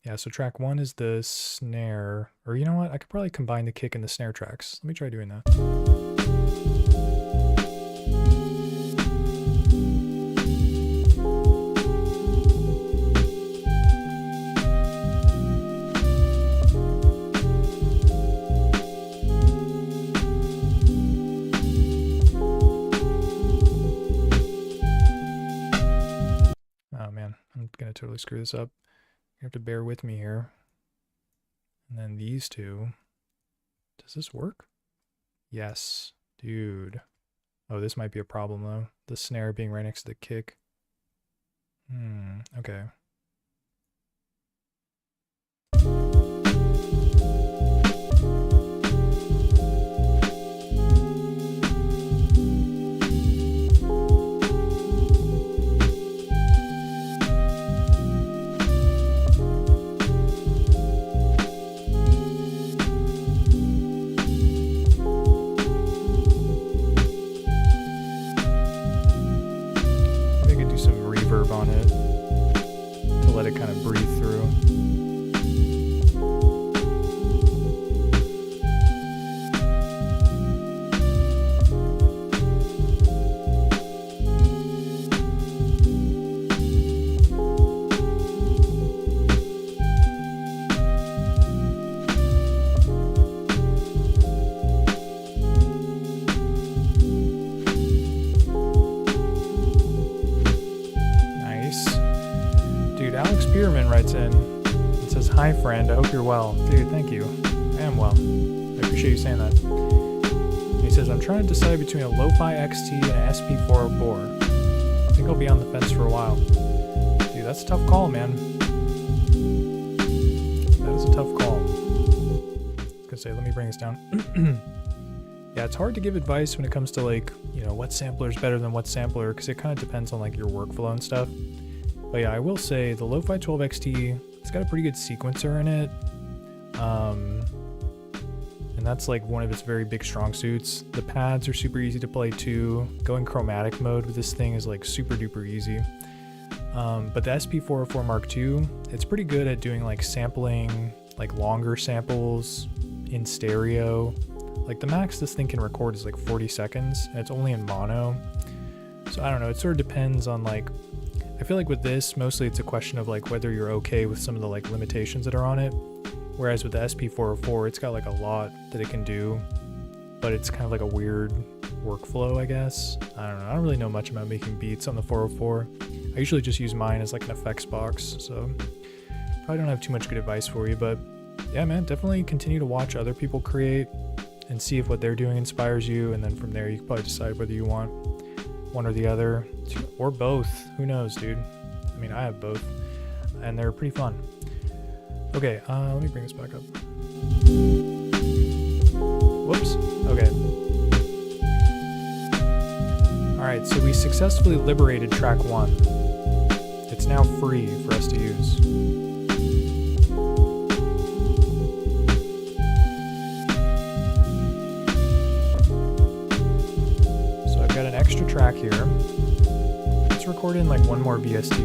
Yeah, so track 1 is the snare. Or you know what? I could probably combine the kick and the snare tracks. Let me try doing that. Gonna totally screw this up. You have to bear with me here. And then these two. Does this work? Yes. Dude. Oh, this might be a problem though. The snare being right next to the kick. Okay. let it kind of breathe through. Writes in and says, "Hi friend, I hope you're well." Dude, thank you. I am well. I appreciate you saying that. And he says, "I'm trying to decide between a Lo-Fi XT and an SP404. I think I'll be on the fence for a while." Dude, that's a tough call, man. That is a tough call. I was gonna say, let me bring this down. Yeah, it's hard to give advice when it comes to like, you know, what sampler is better than what sampler, because it kind of depends on like your workflow and stuff. But yeah, I will say the Lo-Fi 12 XT, it's got a pretty good sequencer in it. And that's like one of its very big strong suits. The pads are super easy to play too. Going chromatic mode with this thing is like super duper easy. But the SP404 Mark II, it's pretty good at doing like sampling, like longer samples in stereo. Like the max this thing can record is like 40 seconds and it's only in mono. So I don't know, it sort of depends on like, I feel like with this, mostly it's a question of like whether you're okay with some of the like limitations that are on it. Whereas with the SP404, it's got like a lot that it can do, but it's kind of like a weird workflow, I guess. I don't know. I don't really know much about making beats on the 404. I usually just use mine as like an effects box, so probably don't have too much good advice for you, but yeah, man, definitely continue to watch other people create and see if what they're doing inspires you, and then from there you can probably decide whether you want one or the other, or both. Who knows, dude? I mean, I have both, and they're pretty fun. Okay, let me bring this back up. Whoops. Okay. Alright, so we successfully liberated track 1. It's now free for us to use. Got an extra track here. Let's record in like one more VST.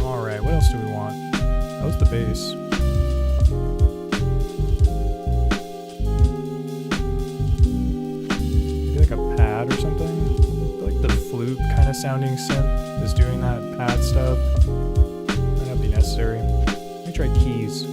Alright, what else do we want? That was the bass. Maybe like a pad or something? Flute kind of sounding synth is doing that pad stuff. Might not be necessary. Let me try keys.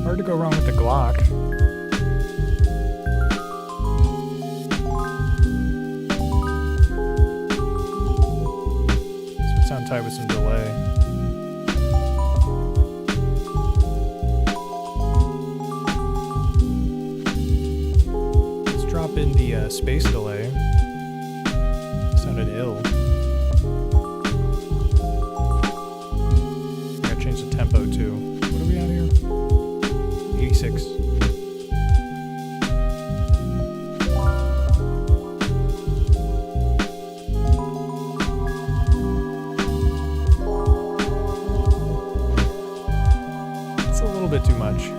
Hard to go wrong with the Glock. This would sound tight with some delay. Let's drop in the space delay. Sounded ill. I gotta change the tempo too. What are we at here? 86. It's a little bit too much.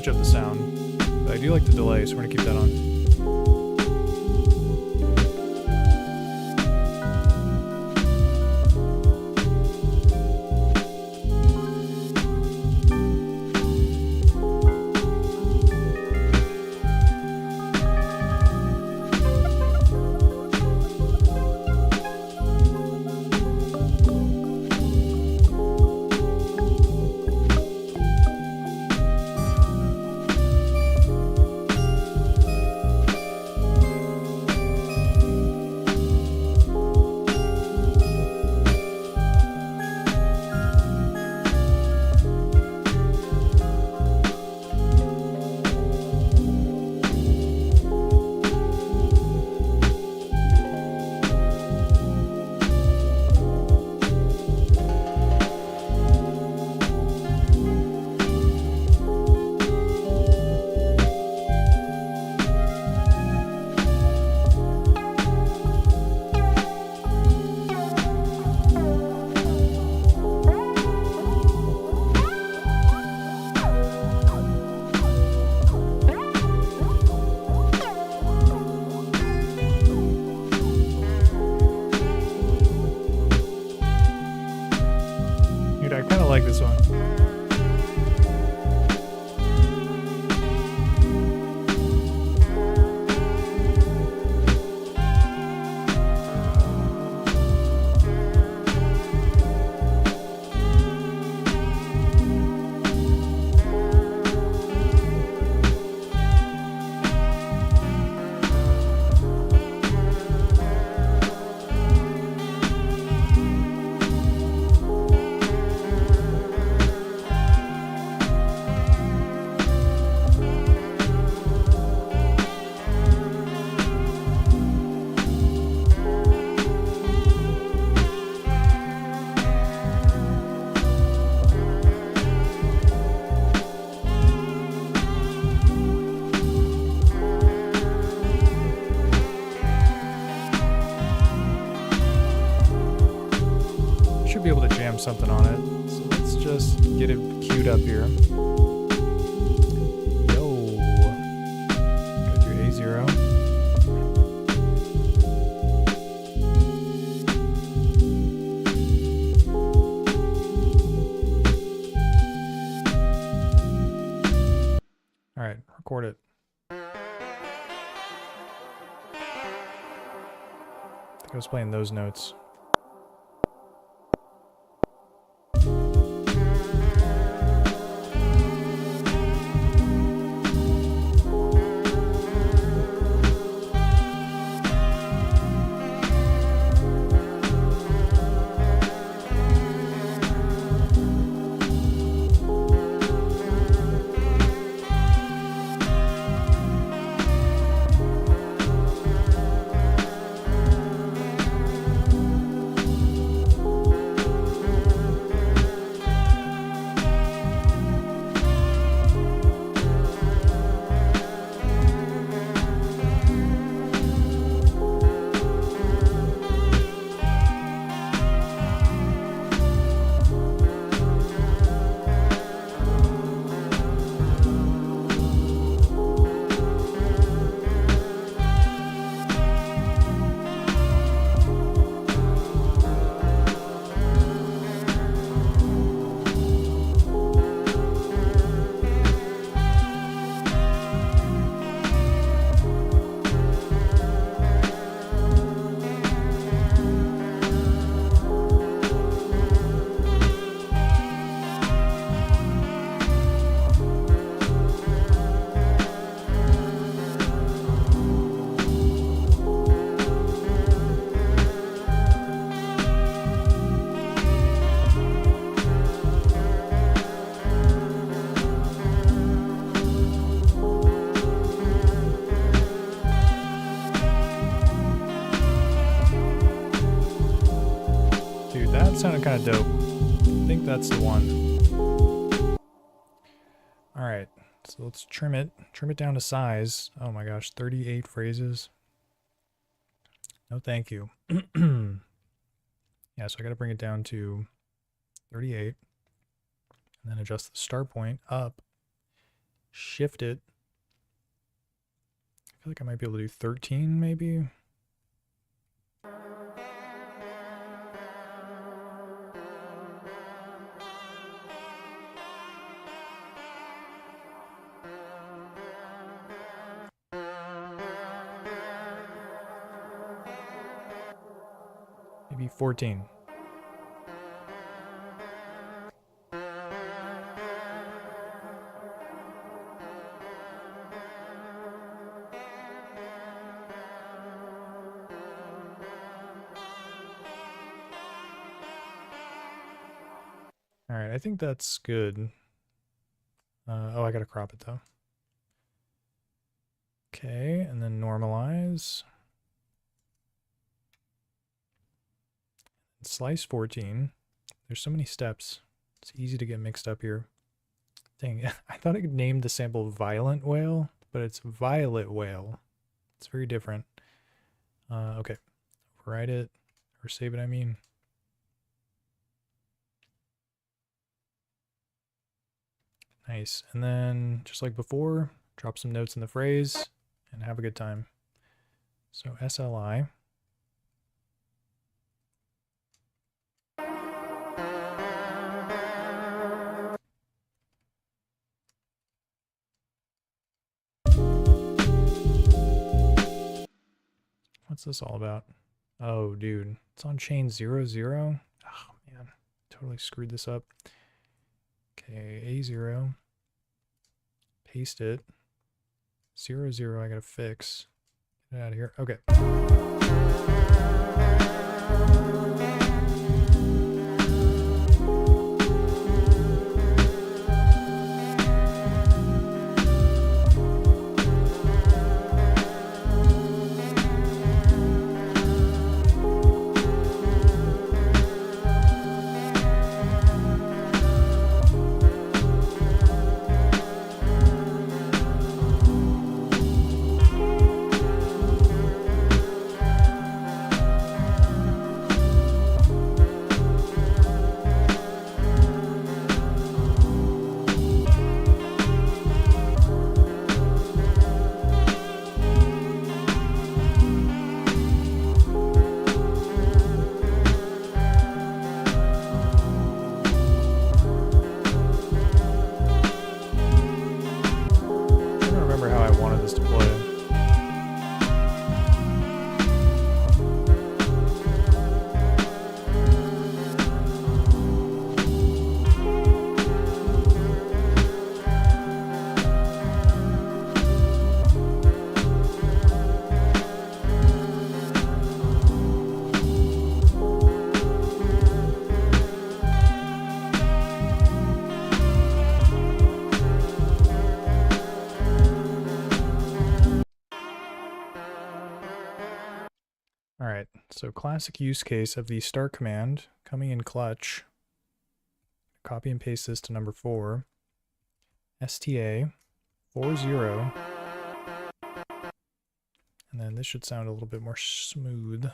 much of the sound, but I do like the delay, so we're gonna keep that on. I kind of like this one. Should be able to jam something on it. So let's just get it queued up here. Yo. Go through A0. All right, record it. I think I was playing those notes. Sounded kind of dope. I think that's the one. All right, so let's trim it down to size. Oh my gosh, 38 phrases. No, thank you. Yeah, so I got to bring it down to 38 and then adjust the start point up shift it. I feel like I might be able to do 13 maybe. Maybe 14. Alright, I think that's good. Oh, I gotta crop it though. Okay, and then normalize. Slice 14. There's so many steps. It's easy to get mixed up here. Dang, I thought I could name the sample Violent Whale, but it's Violet Whale. It's very different. Okay, write it, or save it, I mean. Nice, and then just like before, drop some notes in the phrase and have a good time. So SLI. What's this all about? Oh, dude, it's on chain 0, 0. Oh, man, totally screwed this up. Okay, A0. Paste it. 0, 0, I gotta fix. Get it out of here. Okay. Alright, so classic use case of the start command coming in clutch. Copy and paste this to number 4. STA 40. And then this should sound a little bit more smooth.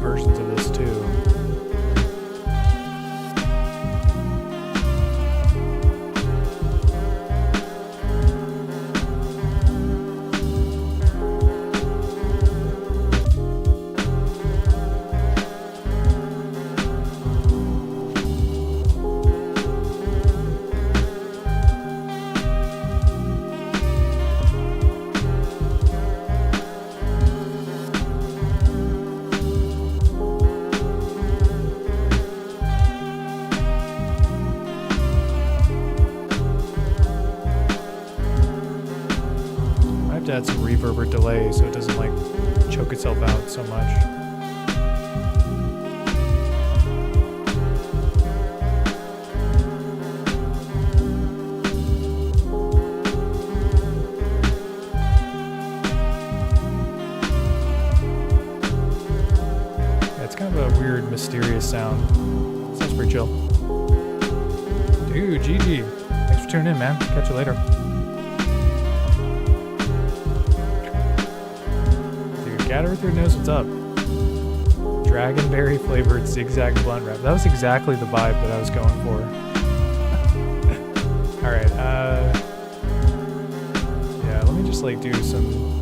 Versions of this too. To add some reverb or delay so it doesn't like choke itself out so much. mysterious sound. Sounds pretty chill. Dude, GG. Thanks for tuning in, man. Catch you later. Dude, Cat Earther knows what's up. Dragonberry flavored zigzag blunt wrap. That was exactly the vibe that I was going for. Alright, yeah, let me just like do some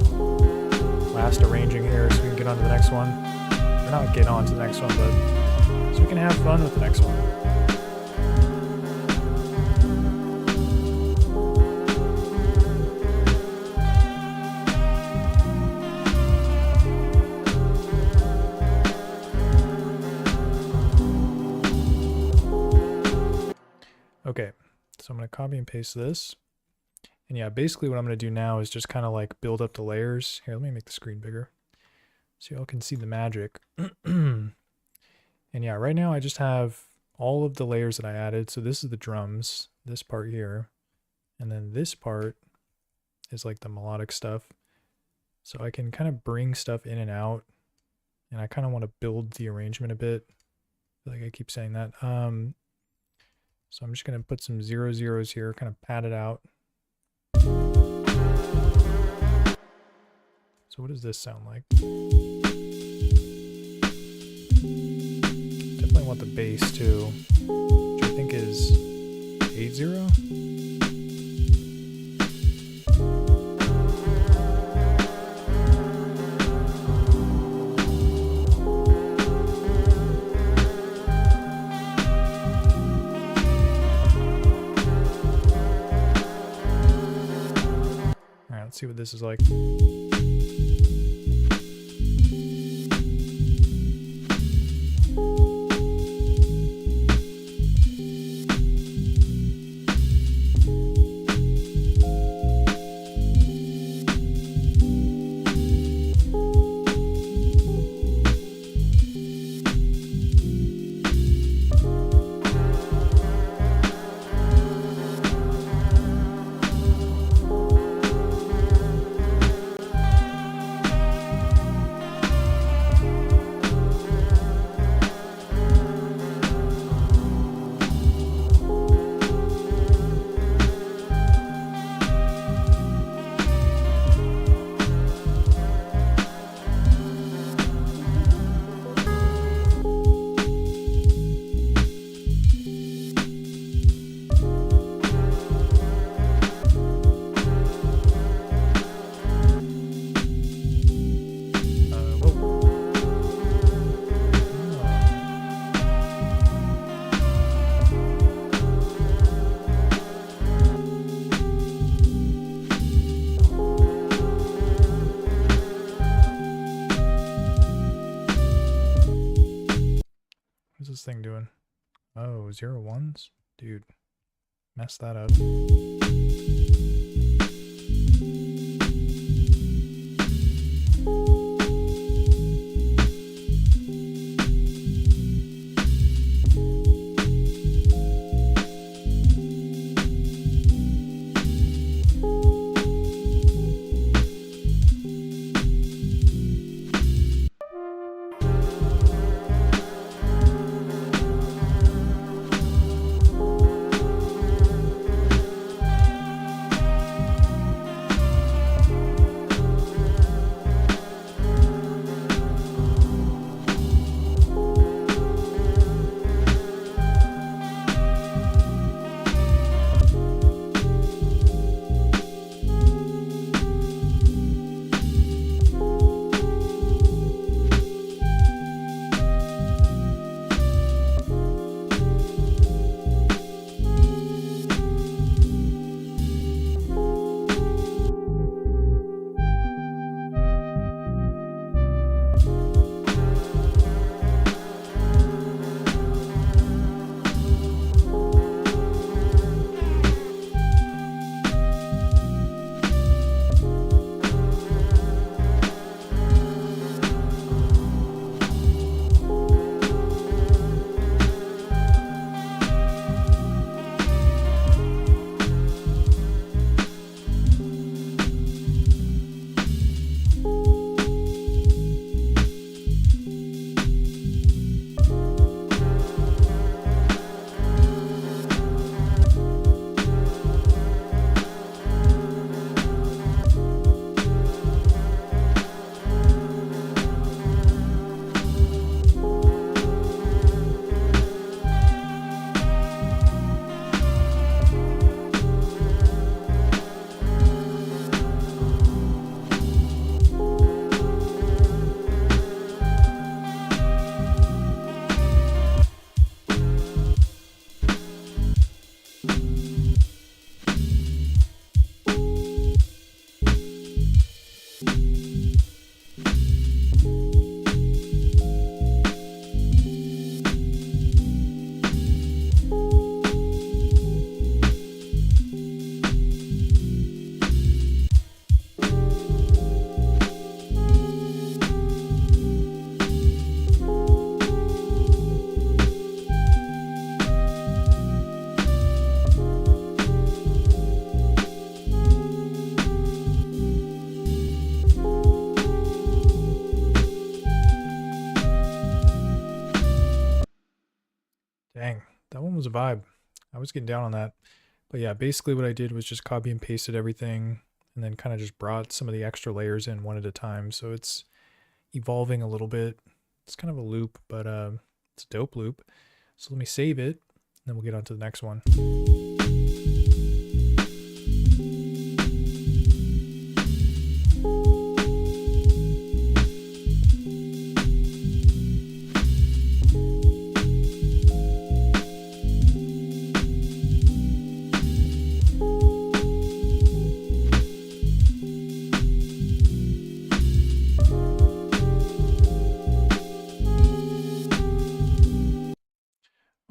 last arranging here so we can get on to the next one. Or not get on to the next one, but so we can have fun with the next one. Okay, so I'm going to copy and paste this. And yeah, basically what I'm going to do now is just kind of like build up the layers. Here, let me make the screen bigger so y'all can see the magic. And yeah, right now I just have all of the layers that I added. So this is the drums, this part here, and then this part is like the melodic stuff. So I can kind of bring stuff in and out, and I kind of want to build the arrangement a bit. I feel like I keep saying that. So I'm just going to put some 0 zeros here, kind of pad it out. So what does this sound like? Definitely want the bass too, which I think is 8-0. Let's see what this is like. What's this thing doing? Oh, 0 1s? Dude, messed that up. vibe. I was getting down on that. But yeah, basically what I did was just copy and pasted everything and then kind of just brought some of the extra layers in one at a time. So it's evolving a little bit. It's kind of a loop, but it's a dope loop. So let me save it, and then we'll get on to the next one.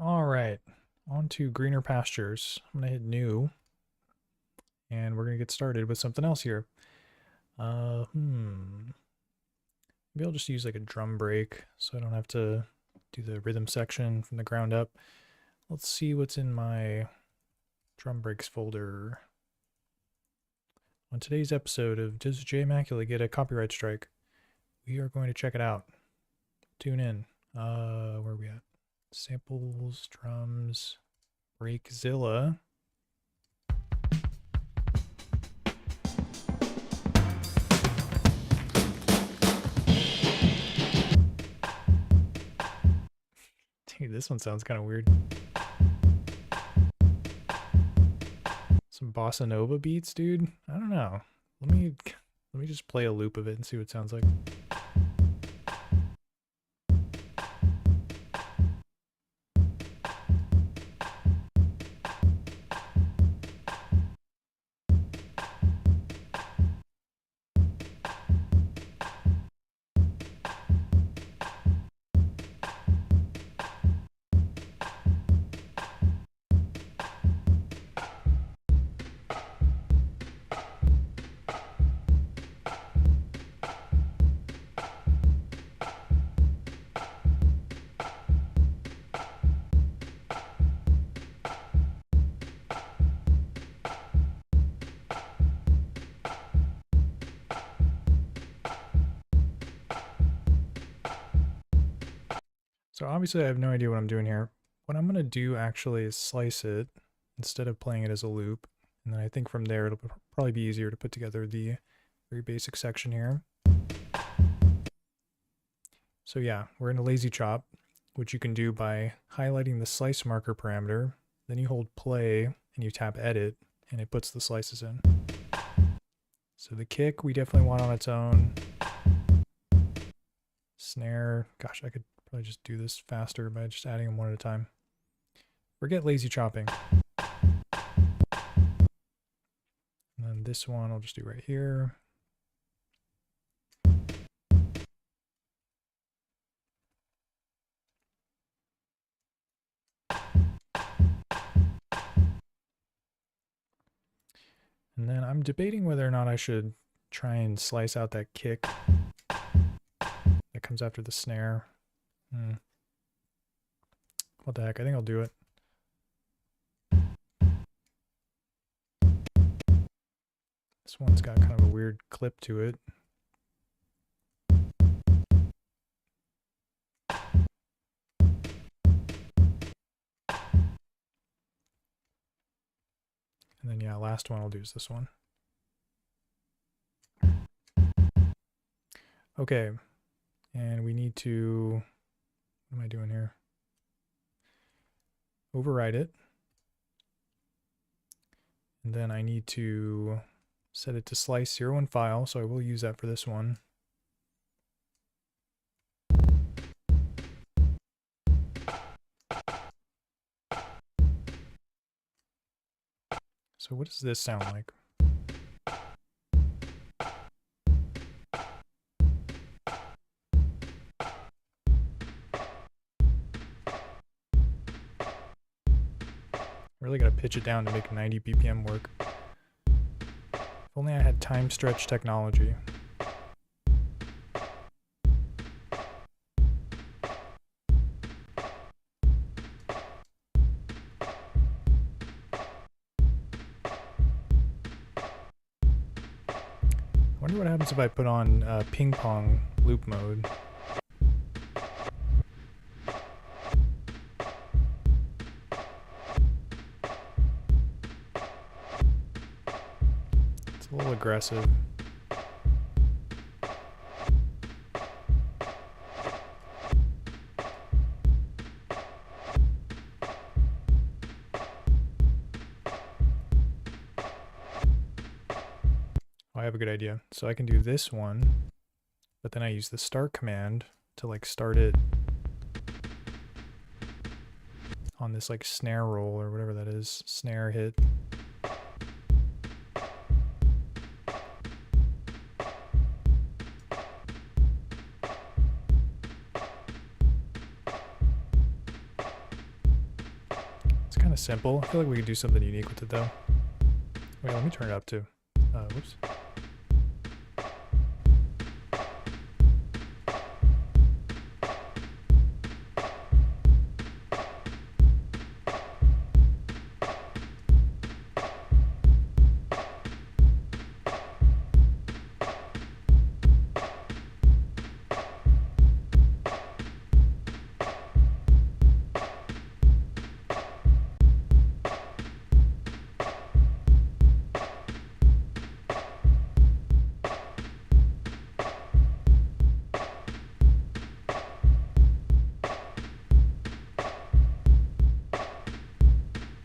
All right, on to greener pastures. I'm gonna hit new, and we're gonna get started with something else here. Maybe I'll just use like a drum break so I don't have to do the rhythm section from the ground up. Let's see what's in my drum breaks folder. On today's episode of Does J Immaculate Get a Copyright Strike? We are going to check it out. Tune in. Where are we at? Samples, drums, Breakzilla. Dude, this one sounds kind of weird. Some bossa nova beats, dude. I don't know. Let me just play a loop of it and see what it sounds like. So obviously I have no idea what I'm doing here. What I'm going to do actually is slice it instead of playing it as a loop. And then I think from there it'll probably be easier to put together the very basic section here. So yeah, we're in a lazy chop, which you can do by highlighting the slice marker parameter. Then you hold play and you tap edit and it puts the slices in. So the kick we definitely want on its own. Snare, gosh, I could probably just do this faster by just adding them one at a time. Forget lazy chopping. And then this one I'll just do right here. And then I'm debating whether or not I should try and slice out that kick that comes after the snare. What the heck, I think I'll do it. This one's got kind of a weird clip to it. And then yeah, last one I'll do is this one. Okay, and we need to, what am I doing here? Override it. And then I need to set it to slice 0 file, so I will use that for this one. So what does this sound like? Really gotta pitch it down to make 90 BPM work. If only I had time stretch technology. I wonder what happens if I put on ping pong loop mode. aggressive. I have a good idea. So I can do this one, but then I use the start command to like start it on this like snare roll or whatever that is, snare hit. It's kind of simple. I feel like we could do something unique with it though. Wait, let me turn it up too. Whoops.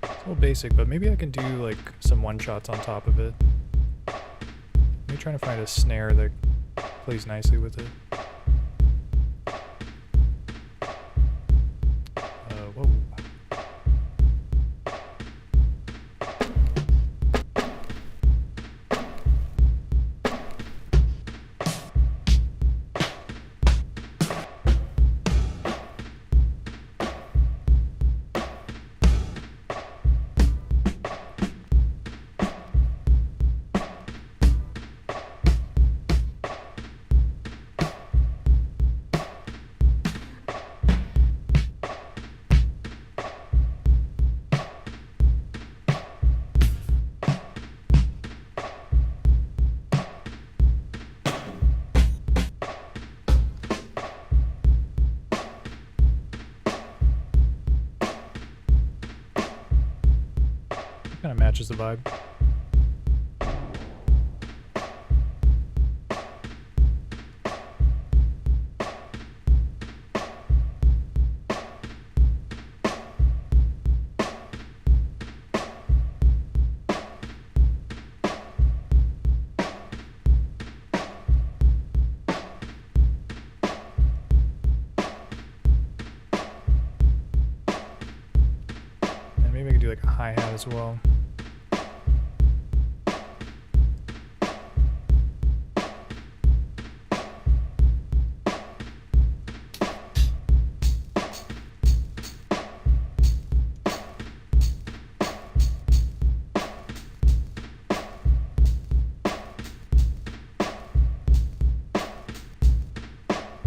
A little basic, but maybe I can do like some one-shots on top of it. Let me try to find a snare that plays nicely with it. Whoa. Kind of matches the vibe. And maybe I could do like a hi-hat as well.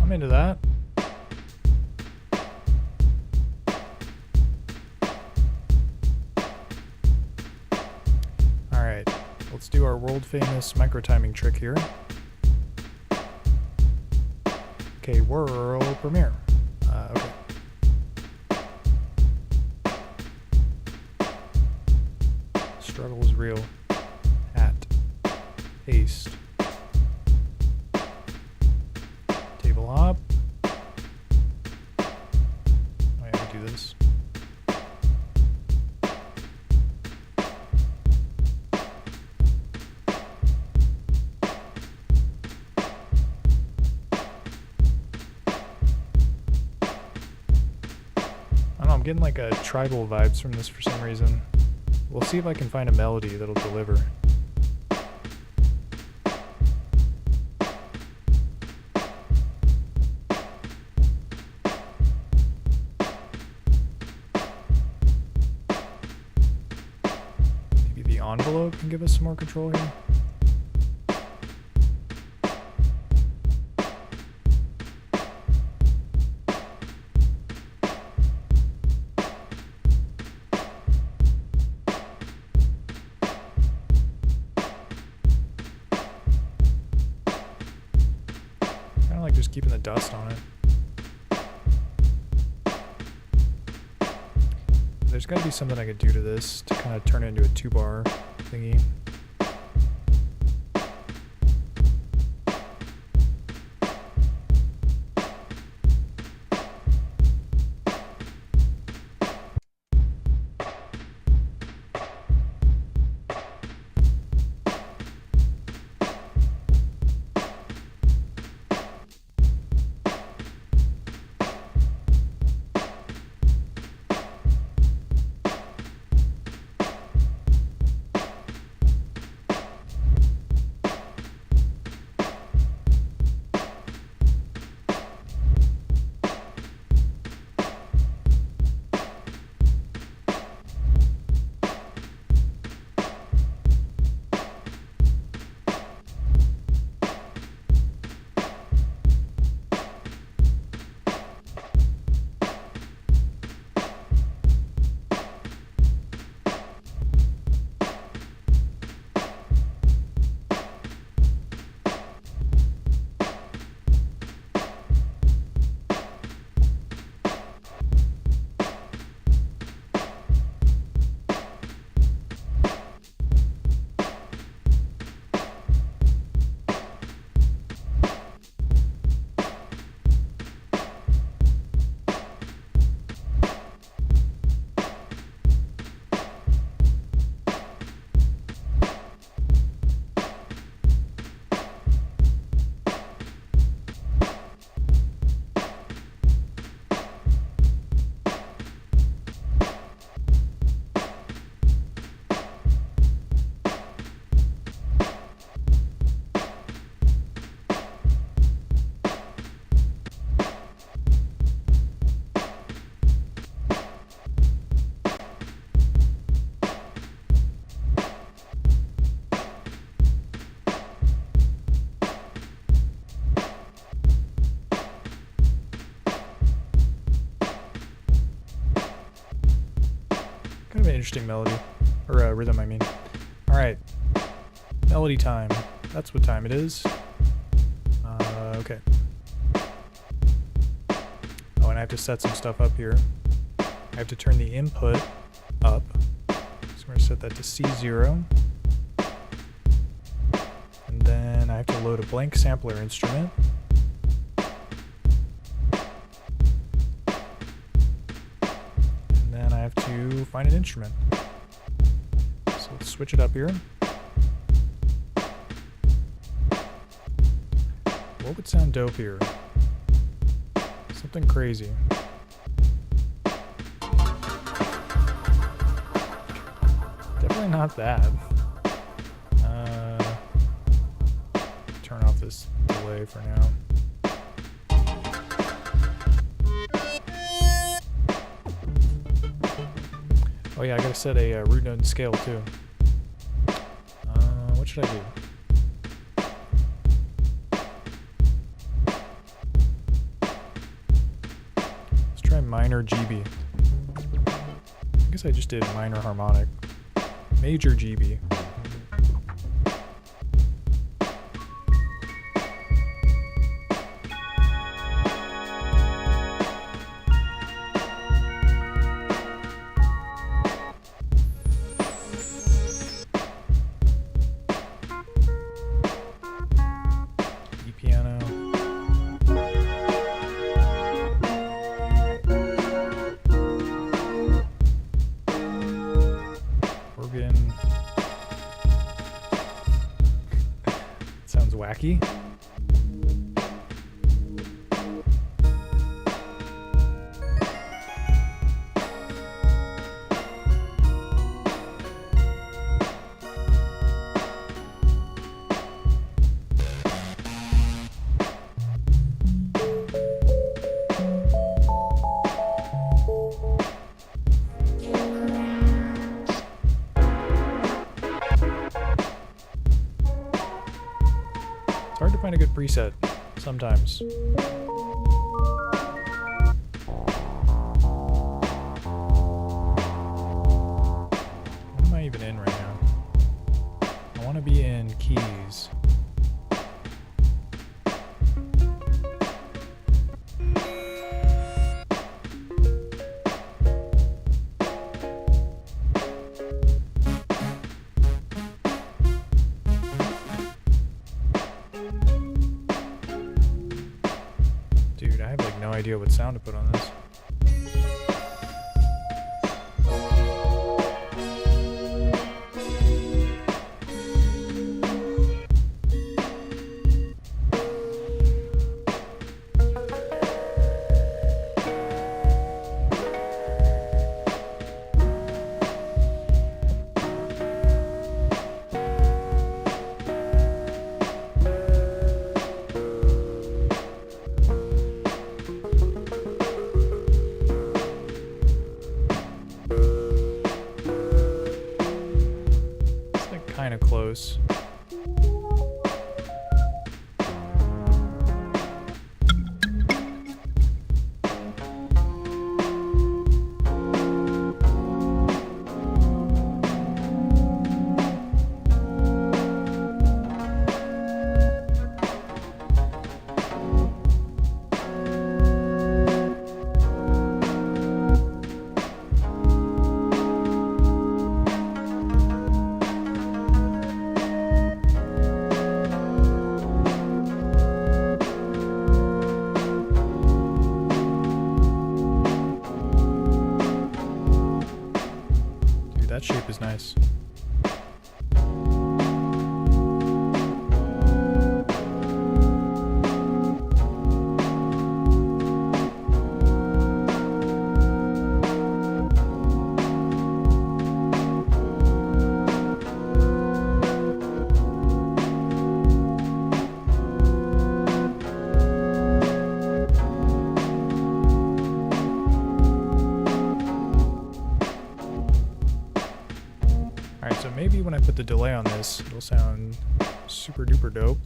I'm into that. Alright, let's do our world famous micro timing trick here. Okay, world premiere. Okay. Struggle is real. At. Paste. Table hop. Oh yeah, we do this. I don't know, I'm getting like a tribal vibes from this for some reason. We'll see if I can find a melody that'll deliver. Maybe the envelope can give us some more control here. Like just keeping the dust on it. There's got to be something I could do to this to kind of turn it into a 2-bar thingy. interesting melody. Or rhythm, I mean. Alright. Melody time. That's what time it is. Okay. Oh, and I have to set some stuff up here. I have to turn the input up. So we're going to set that to C0. And then I have to load a blank sampler instrument. And then I have to find an instrument. So let's switch it up here. What would sound dope here? Something crazy. Definitely not that. Turn off this delay for now. Oh yeah, I gotta set a root node and scale too. What should I do? Minor GB. I guess I just did minor harmonic. Major GB. E piano. Sounds wacky. It's hard to find a good preset sometimes. What am I even in right now? I want to be in keys. Dude, I have like no idea what sound to put on this. Kind of close. That shape is nice. Alright, so maybe when I put the delay on this, it'll sound super duper dope.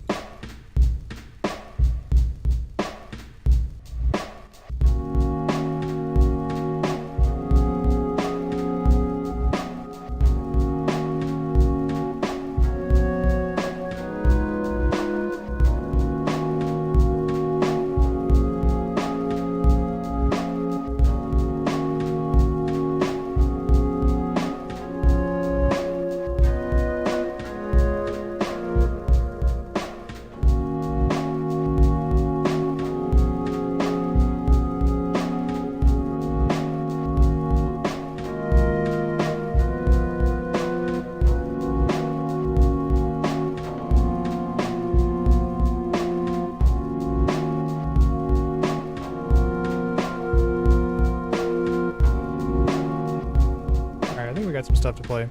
stuff to play.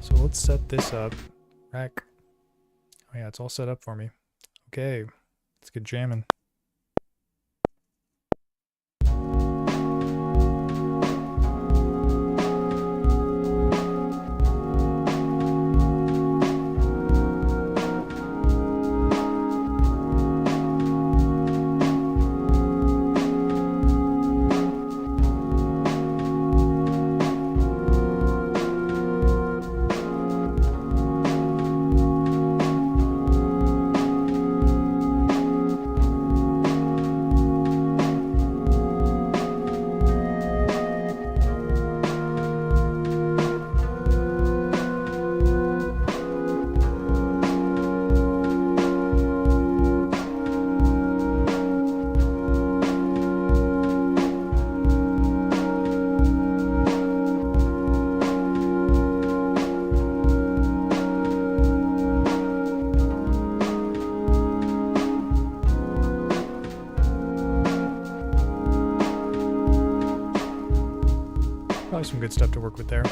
So let's set this up. Rack. Oh yeah, it's all set up for me. Okay, let's get jamming. Probably some good stuff to work with there.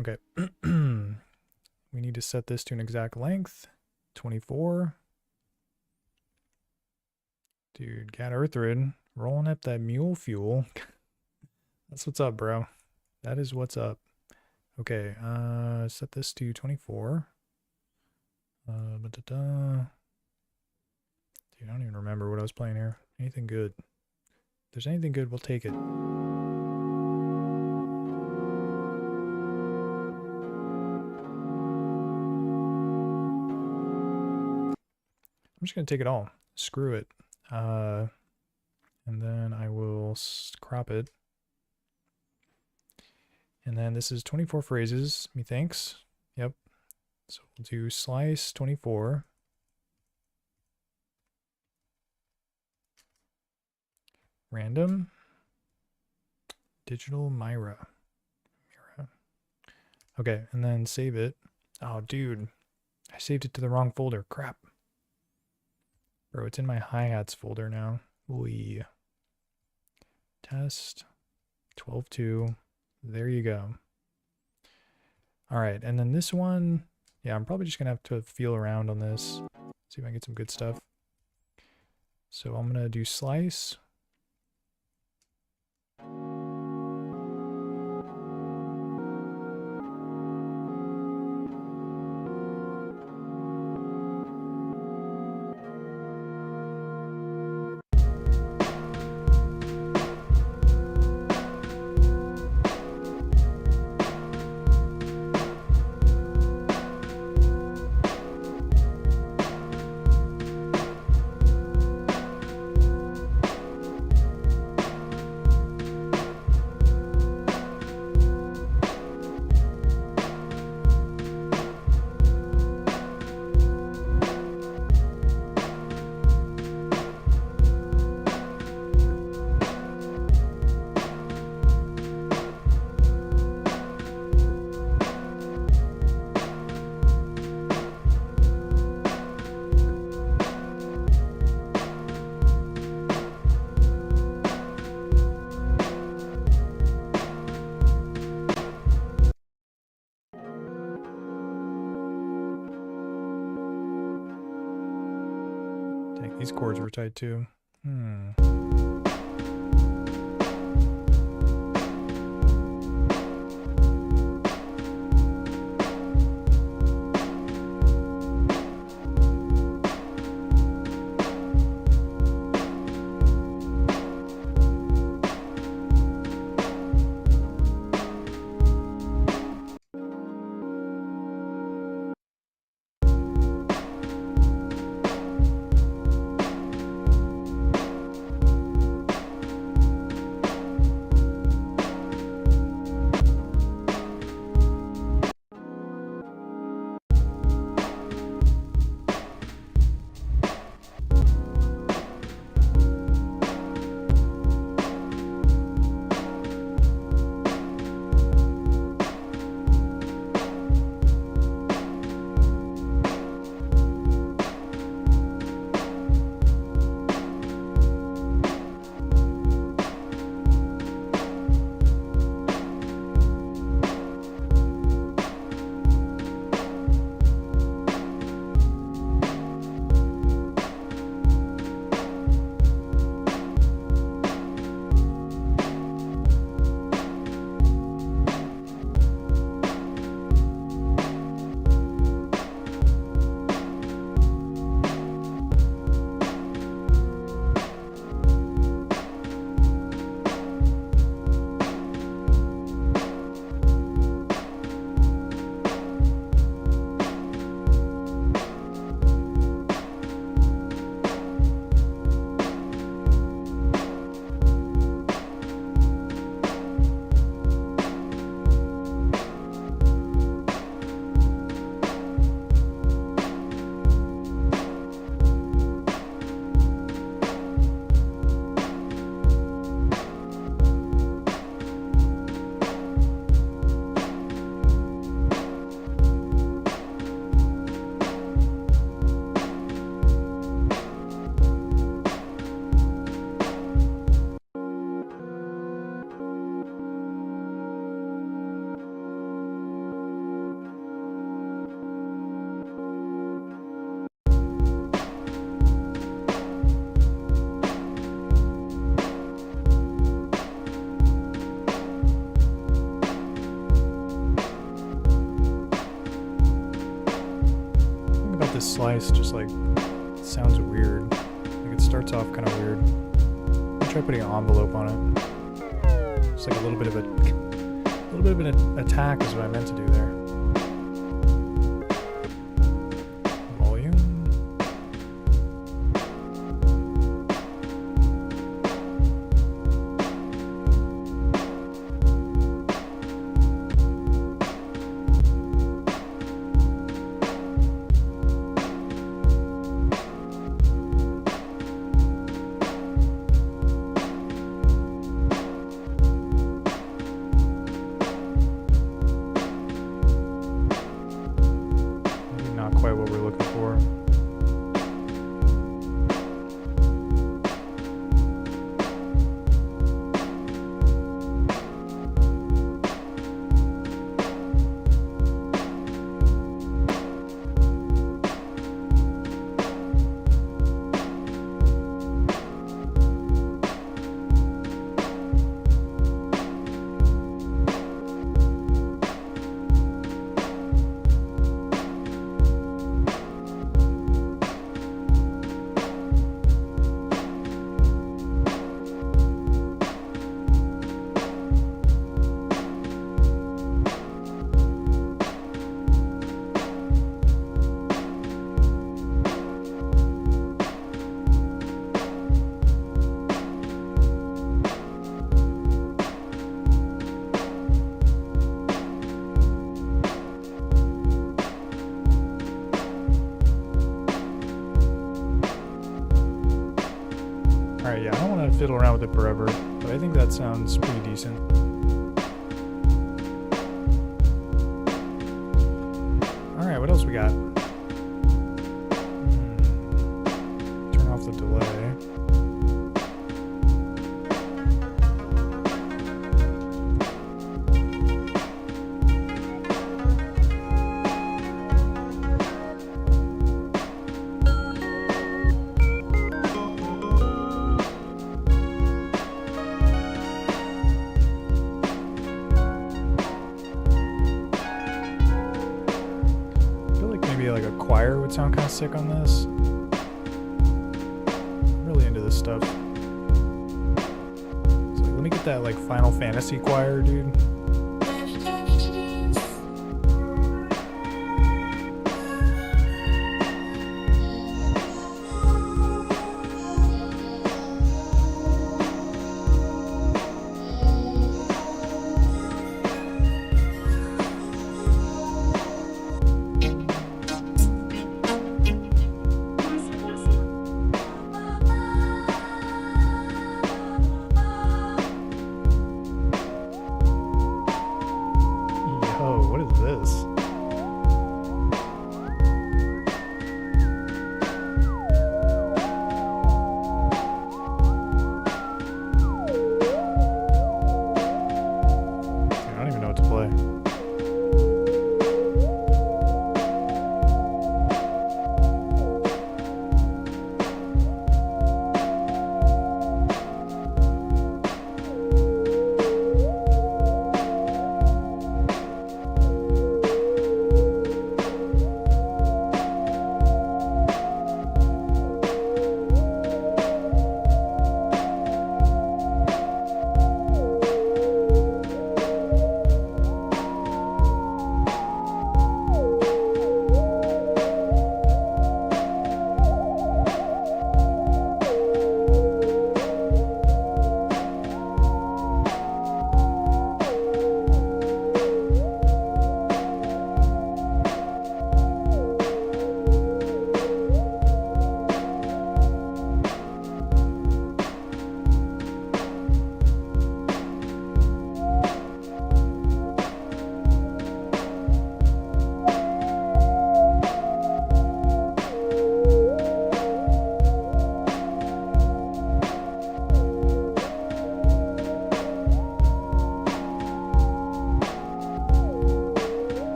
Okay. We need to set this to an exact length. 24. Dude, Cat Earthrid, rolling up that mule fuel. That's what's up, bro. That is what's up. Okay, set this to 24. Dude, I don't even remember what I was playing here. Anything good? If there's anything good, we'll take it. I'm just going to take it all. Screw it. And then I will crop it. And then this is 24 phrases, methinks. Yep. So we'll do slice 24. Random. Digital Mira. Okay, and then save it. Oh, dude. I saved it to the wrong folder. Crap. Bro, it's in my hi-hats folder now. Oy. Test 12.2. There you go. All right, and then this one, yeah, I'm probably just gonna have to feel around on this. See if I can get some good stuff. So I'm gonna do slice. These chords were tight too. about this slice just like sounds weird. Like it starts off kind of weird. I'll try putting an envelope on it. It's like a little bit of an attack is what I meant to do there. Volume. Quite what we're looking for. Alright, yeah, I don't want to fiddle around with it forever, but I think that sounds pretty decent. Alright, what else we got? Turn off the delay. Like a choir would sound kind of sick on this. I'm really into this stuff. So let me get that like Final Fantasy choir, dude.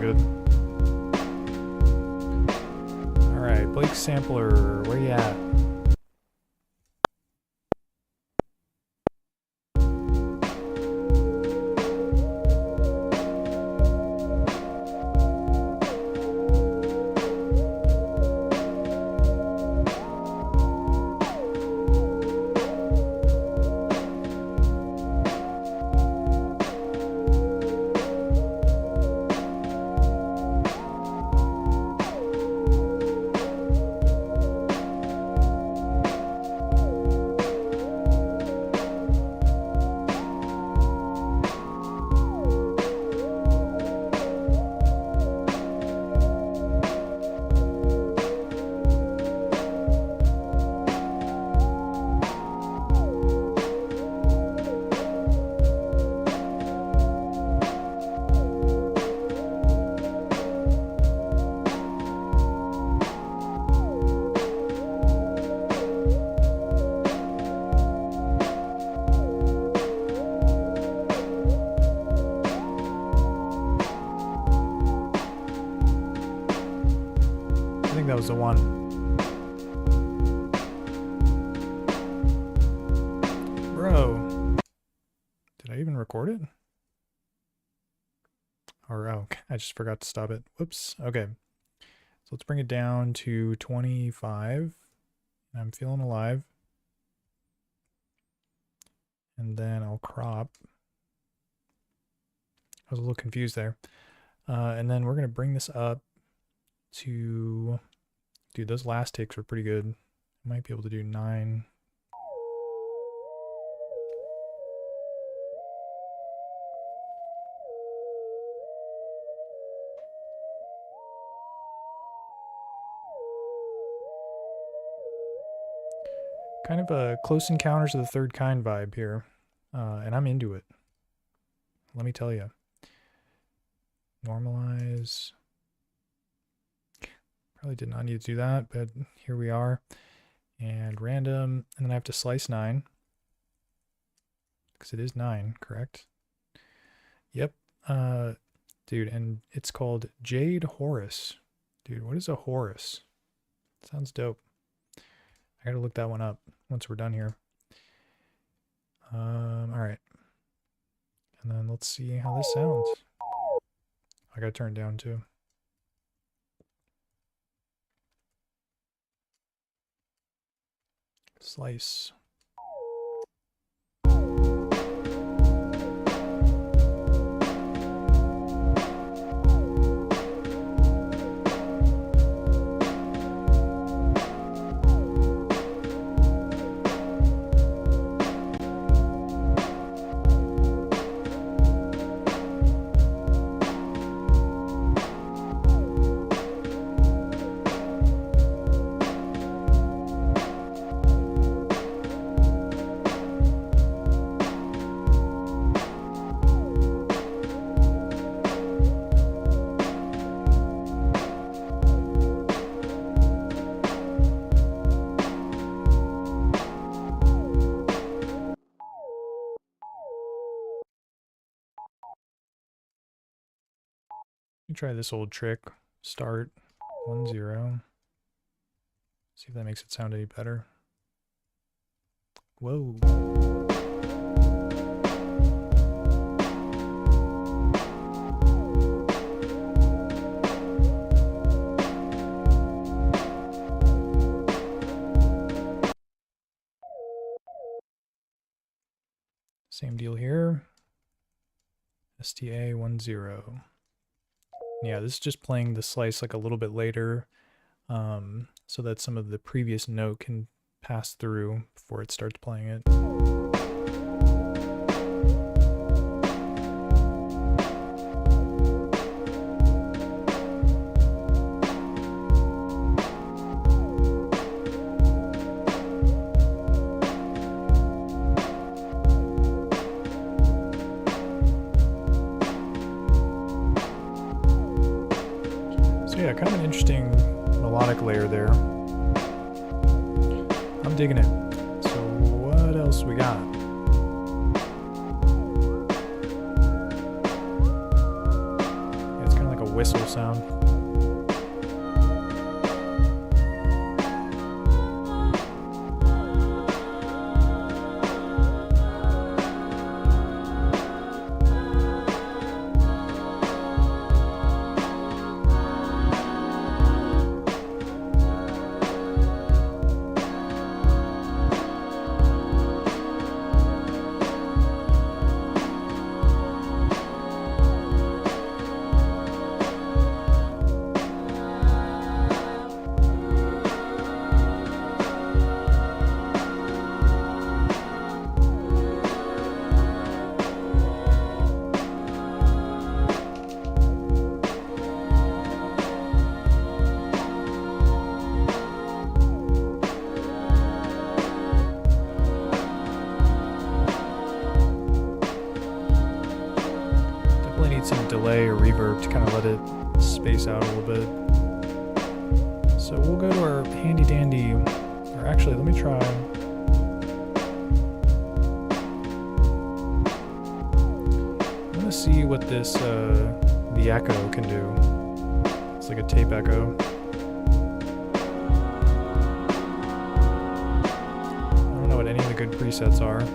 good. Alright, Blake Sampler, where you at? That was the one. Bro. Did I even record it? Or, oh, I just forgot to stop it. Whoops. Okay. So let's bring it down to 25. I'm feeling alive. And then I'll crop. I was a little confused there. And then we're going to bring this up to... Dude, those last takes were pretty good. I might be able to do 9. Kind of a Close Encounters of the Third Kind vibe here. And I'm into it. Let me tell you. Normalize... Probably did not need to do that, but here we are. And random, and then I have to slice 9. Because it is 9, correct? Yep. Dude, and it's called Jade Horus. Dude, what is a Horus? Sounds dope. I gotta look that one up once we're done here. Alright. And then let's see how this sounds. I gotta turn it down too. Slice. Try this old trick. Start 1-0. See if that makes it sound any better. Whoa. Same deal here. STA 1-0. Yeah, this is just playing the slice like a little bit later, so that some of the previous note can pass through before it starts playing it. Yeah, kind of an interesting melodic layer there. I'm digging it. So what else we got? Yeah, it's kind of like a whistle sound. Some delay or reverb to kind of let it space out a little bit. So we'll go to our handy dandy, or actually let me try. I'm gonna see what this, the echo can do. It's like a tape echo. I don't know what any of the good presets are.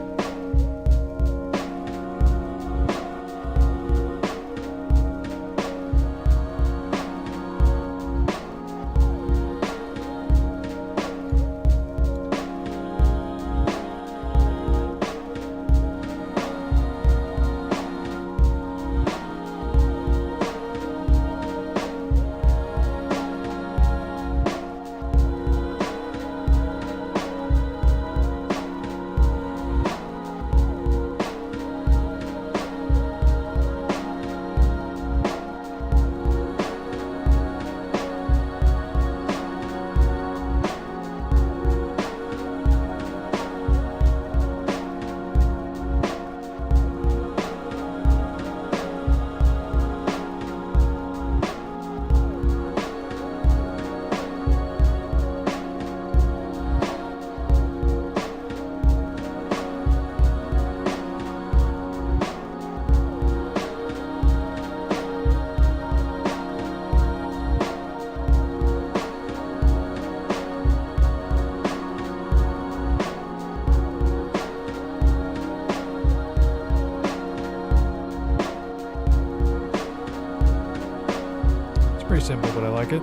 Pretty simple, but I like it.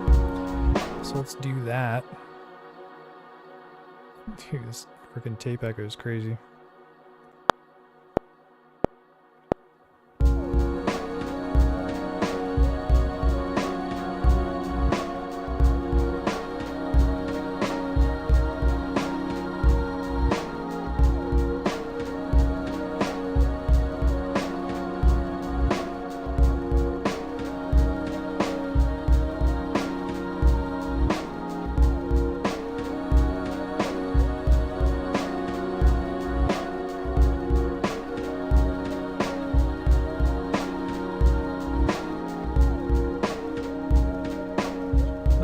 So let's do that. Dude, this freaking tape echo is crazy.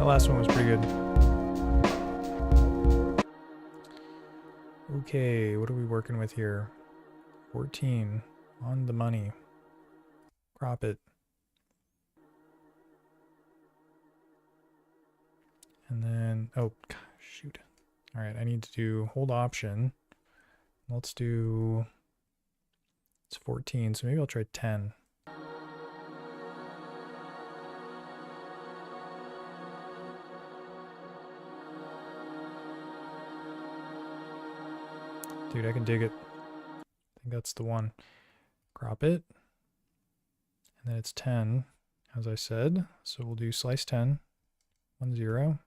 Last one was pretty good. Okay, what are we working with here? 14 on the money. Crop it. And then, oh, shoot. All right, I need to do hold option. Let's do, it's 14, so maybe I'll try 10. Dude, I can dig it. I think that's the one. Crop it. And then it's 10, as I said. So we'll do slice 10. 1, 0.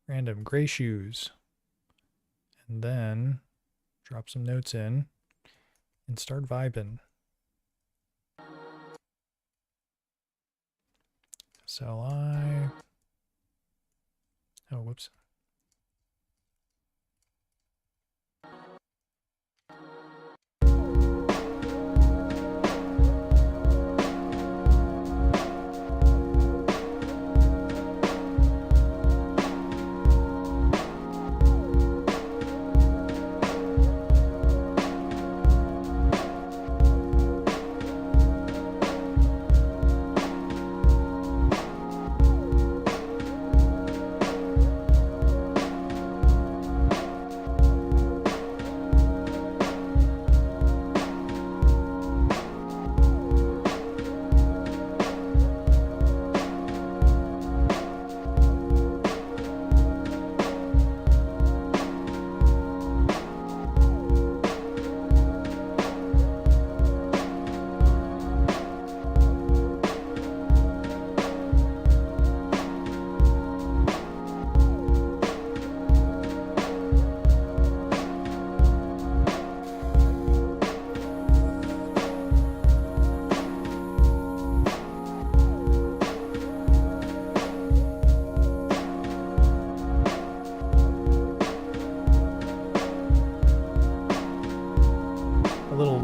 Random gray shoes. And then drop some notes in and start vibing. SLI. Oh, whoops.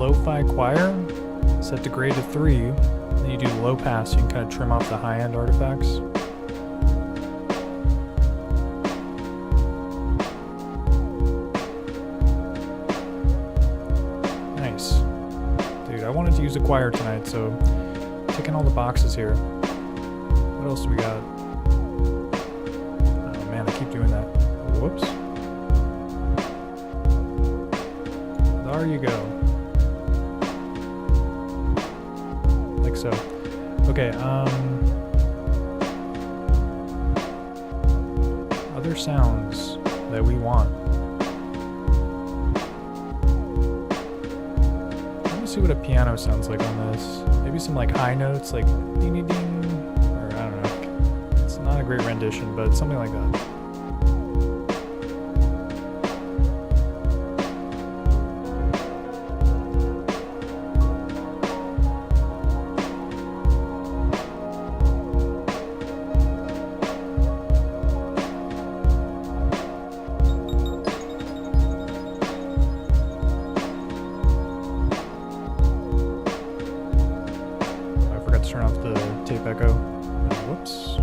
lo-fi choir, set to grade to 3. Then you do low pass, so you can kind of trim off the high-end artifacts. Nice. Dude, I wanted to use a choir tonight, so ticking all the boxes here. What else do we got? Oh man, I keep doing that. Whoops. There you go. Like so. Okay, other sounds that we want. Let me see what a piano sounds like on this. Maybe some like high notes, like ding ding ding, or I don't know. It's not a great rendition, but something like that. Turn off the tape echo. Whoops.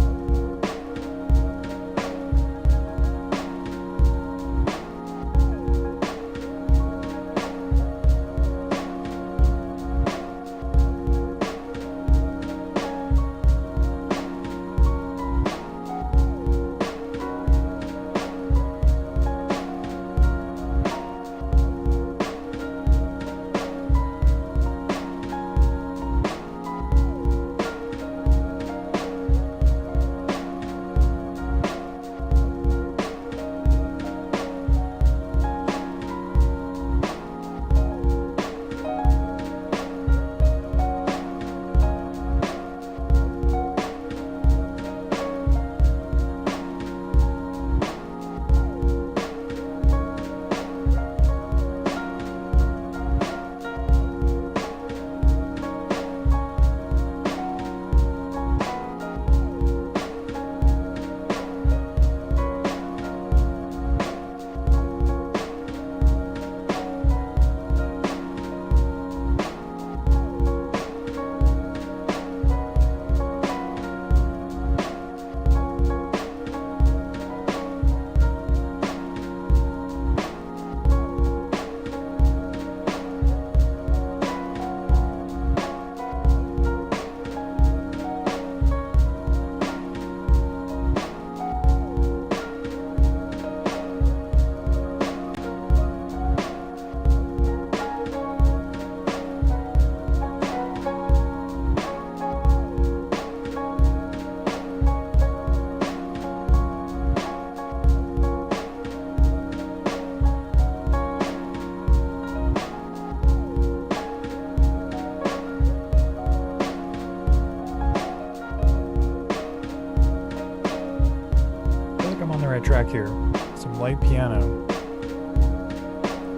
Right track here. Some light piano.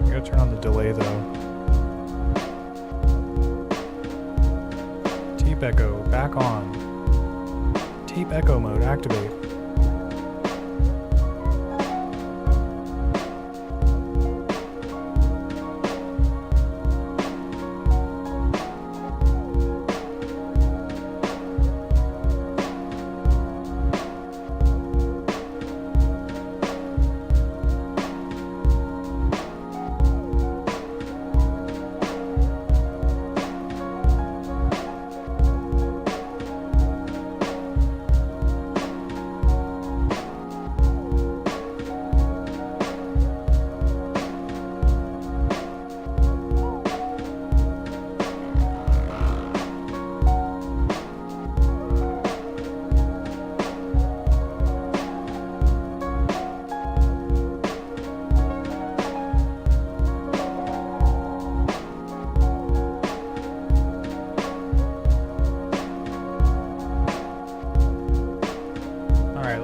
I gotta turn on the delay though. Tape echo back on. Tape echo mode activate.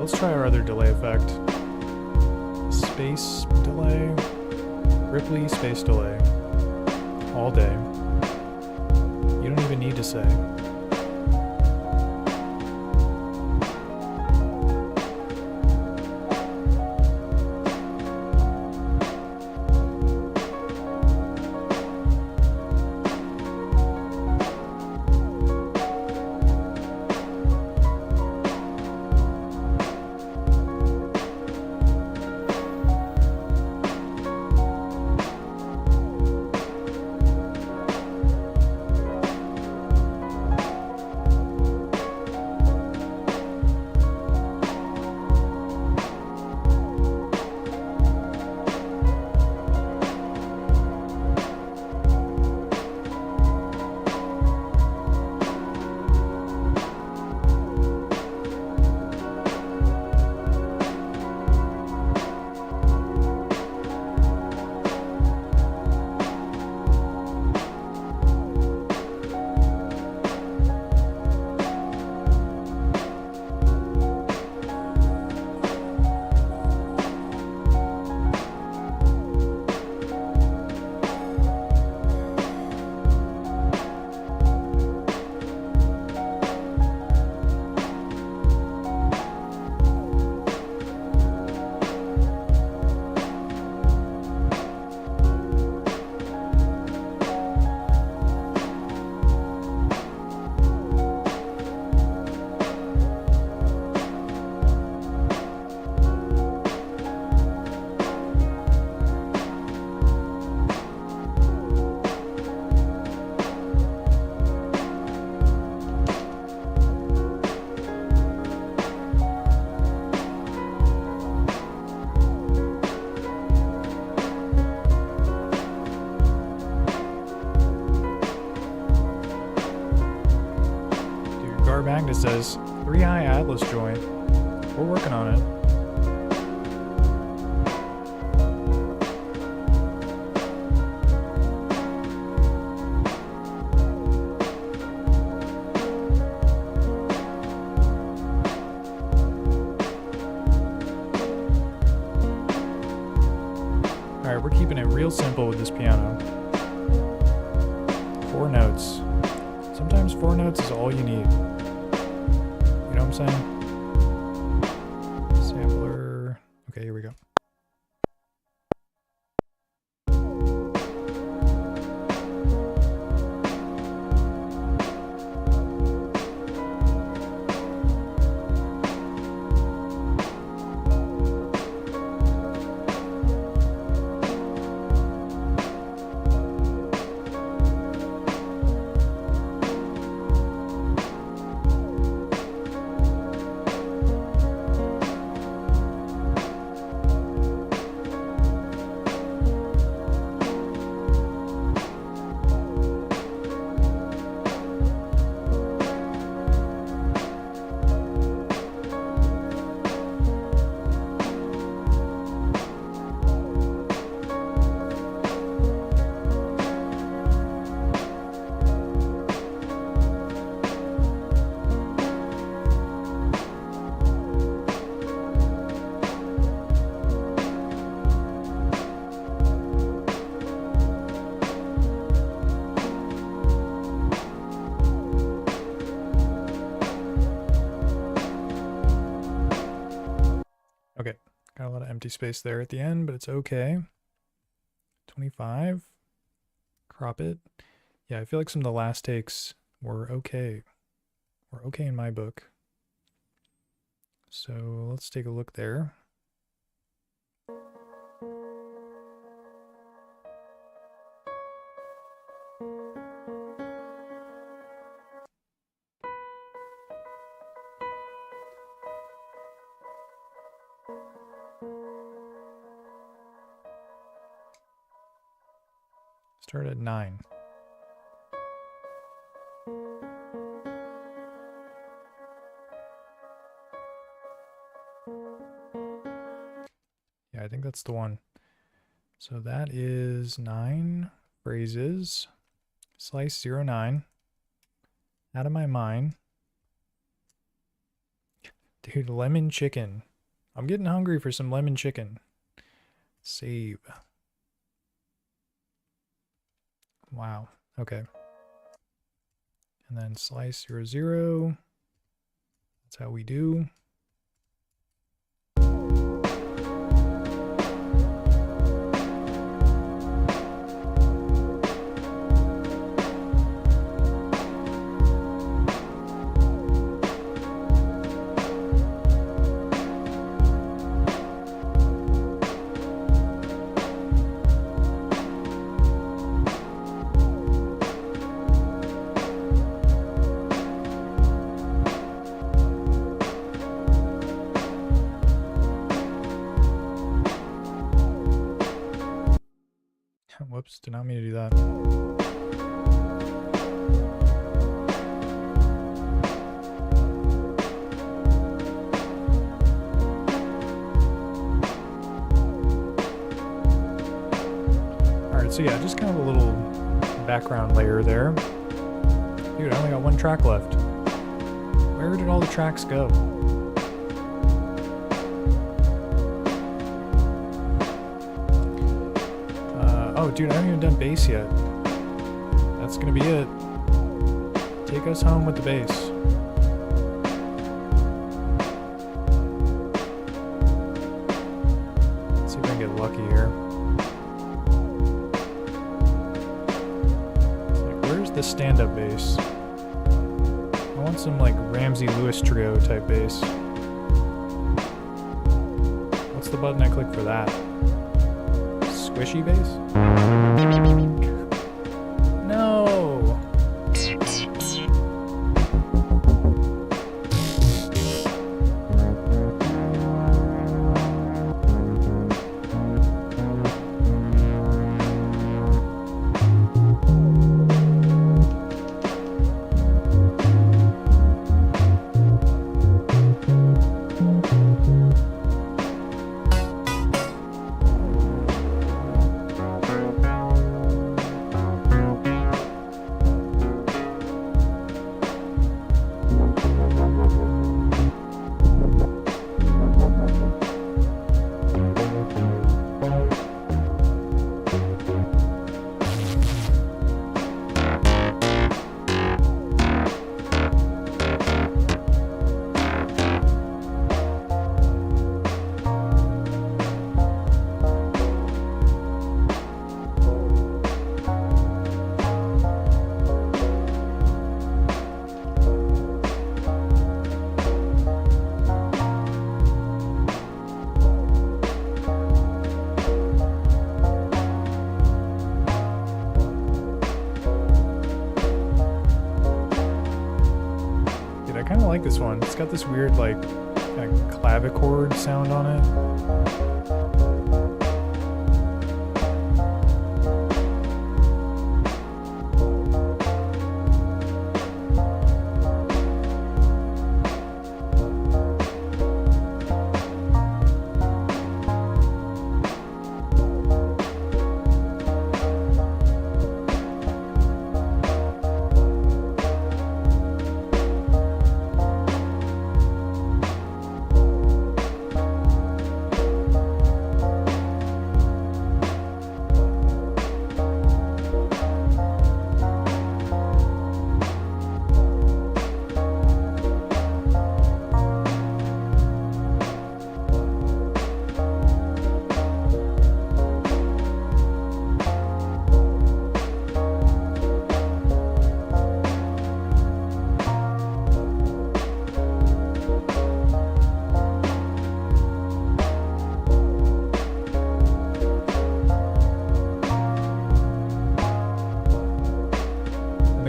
Let's try our other delay effect. Space delay. Ripley space delay. All day. You don't even need to say. says 3 high Atlas joint. We're working on it. Alright, we're keeping it real simple with this piano. 4 notes. Sometimes 4 notes is all you need. You know what I'm saying? Sampler. Okay, here we go. Okay, got a lot of empty space there at the end, but it's okay. 25. Crop it. Yeah, I feel like some of the last takes were okay. Were okay in my book. So let's take a look there. Start at 9. Yeah, I think that's the one. So that is 9 phrases. Slice 09. Out of my mind. Dude, lemon chicken. I'm getting hungry for some lemon chicken. Save. Wow. Okay. And then slice 00. That's how we do. Whoops, did not mean to do that. Alright, so yeah, just kind of a little background layer there. Dude, I only got 1 track left. Where did all the tracks go? Oh, dude, I haven't even done bass yet. That's gonna be it. Take us home with the bass. Let's see if I can get lucky here. It's like, where's the stand-up bass? I want some, like, Ramsey Lewis Trio type bass. What's the button I click for that? Squishy bass? No! this one. It's got this weird, like, kind of clavichord sound on it.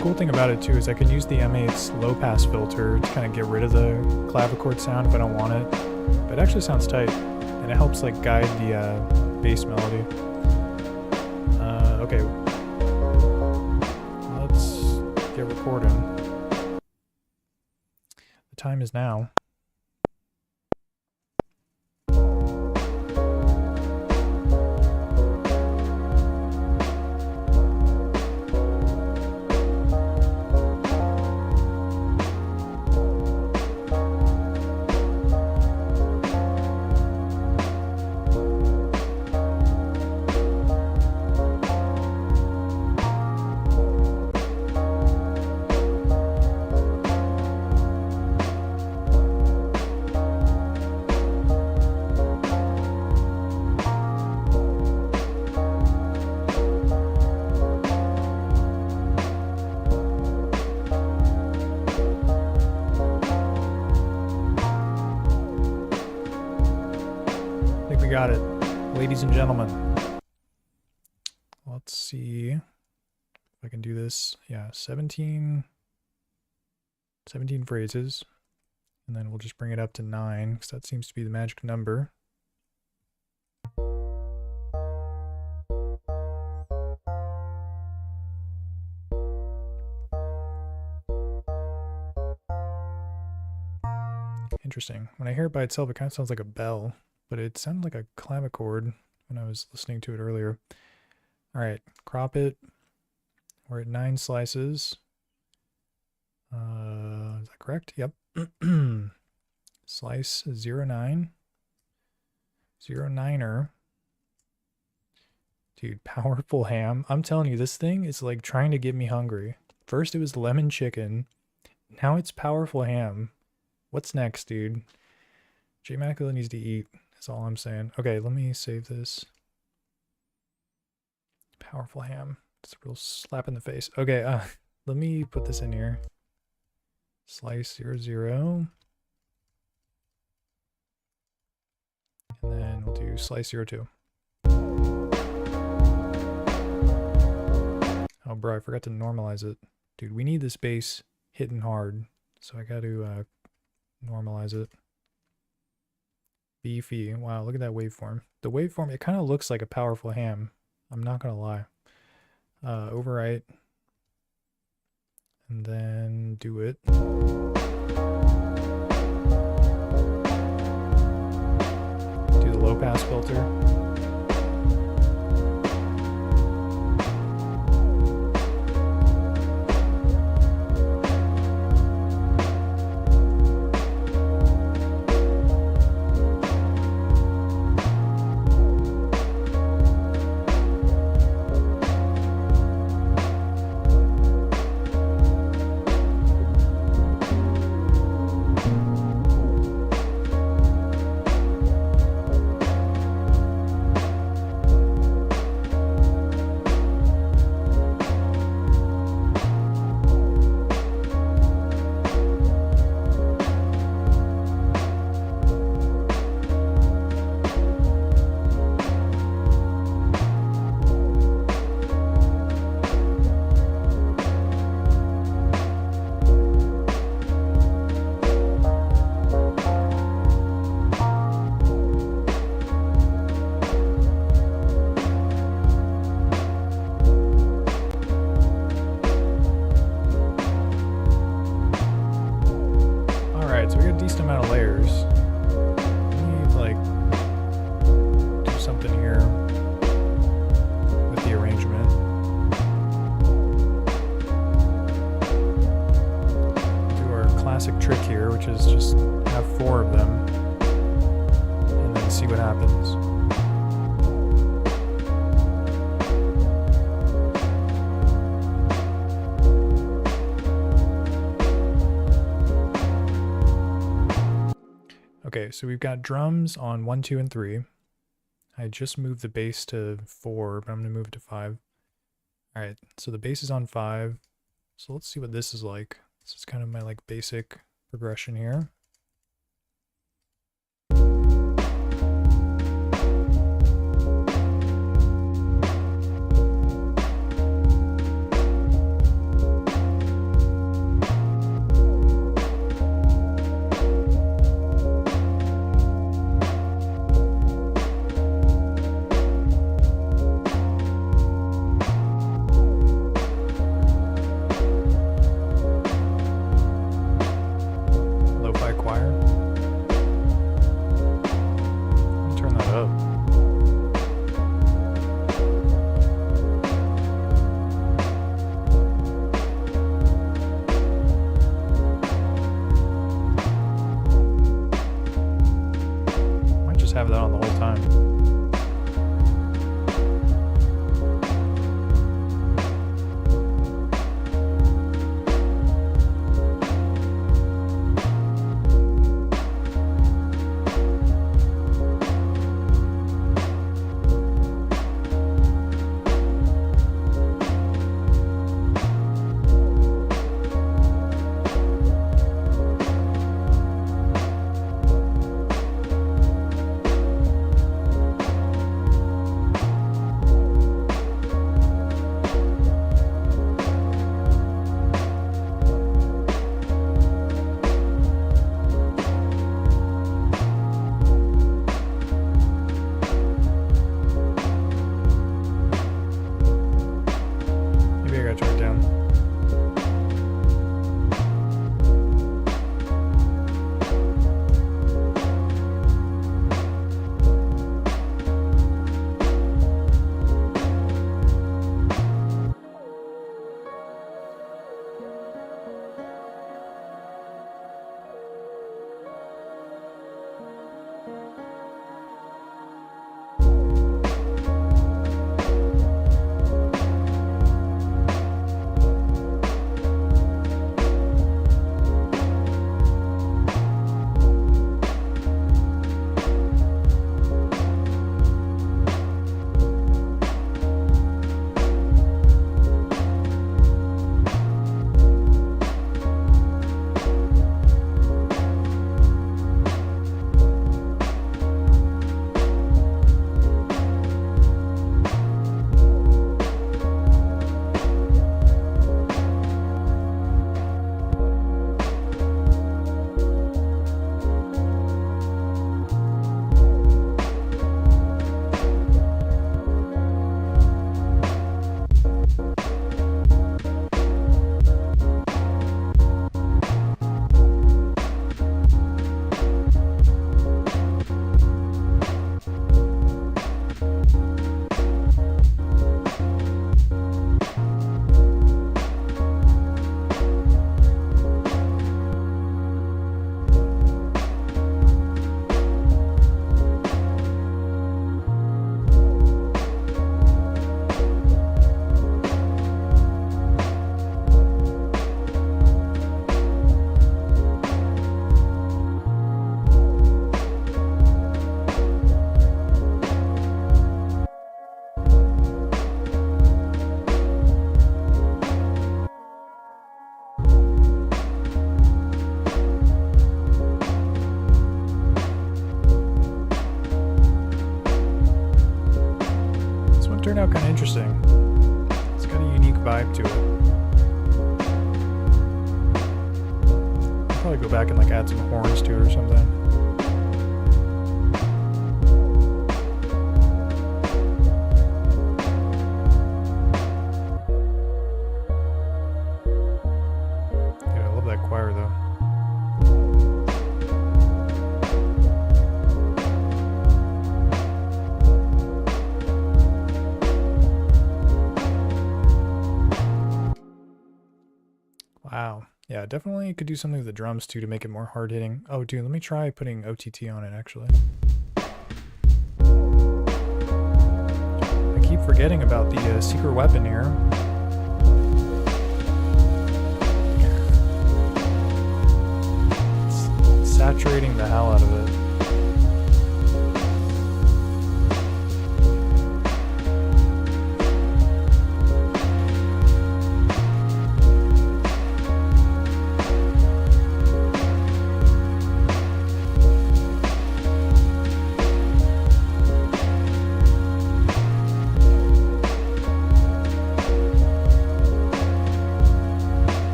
Cool thing about it too is I can use the M8's low pass filter to kind of get rid of the clavichord sound if I don't want it, but it actually sounds tight and it helps like guide the bass melody. Okay, let's get recording. The time is now. Got it, ladies and gentlemen. Let's see if I can do this. Yeah, 17 phrases, and then we'll just bring it up to 9 because that seems to be the magic number. Interesting. When I hear it by itself, it kind of sounds like a bell, but it sounded like a clavichord when I was listening to it earlier. All right, crop it. We're at 9 slices. Is that correct? Yep. Slice 09. 09er. Dude, powerful ham. I'm telling you, this thing is like trying to get me hungry. First it was lemon chicken. Now it's powerful ham. What's next, dude? J Macula needs to eat. That's all I'm saying. Okay, let me save this. Powerful ham. It's a real slap in the face. Okay, let me put this in here. Slice 00. And then we'll do slice 02. Oh, bro, I forgot to normalize it. Dude, we need this bass hitting hard. So I got to normalize it. Beefy. Wow, look at that waveform. The waveform, it kind of looks like a powerful ham. I'm not going to lie. Overwrite. And then do it. Do the low pass filter. Okay, so we've got drums on 1, 2, and 3. I just moved the bass to 4, but I'm going to move it to 5. All right, so the bass is on 5. So let's see what this is like. This is kind of my like basic progression here. Have that on the whole time. Turned out kind of interesting. It's got a unique vibe to it. I'll probably go back and like add some horns to it or something. Dude, I love that choir though. Wow. Yeah, definitely could do something with the drums too to make it more hard hitting. Oh, dude, let me try putting OTT on it actually. I keep forgetting about the secret weapon here. It's saturating the hell out of it.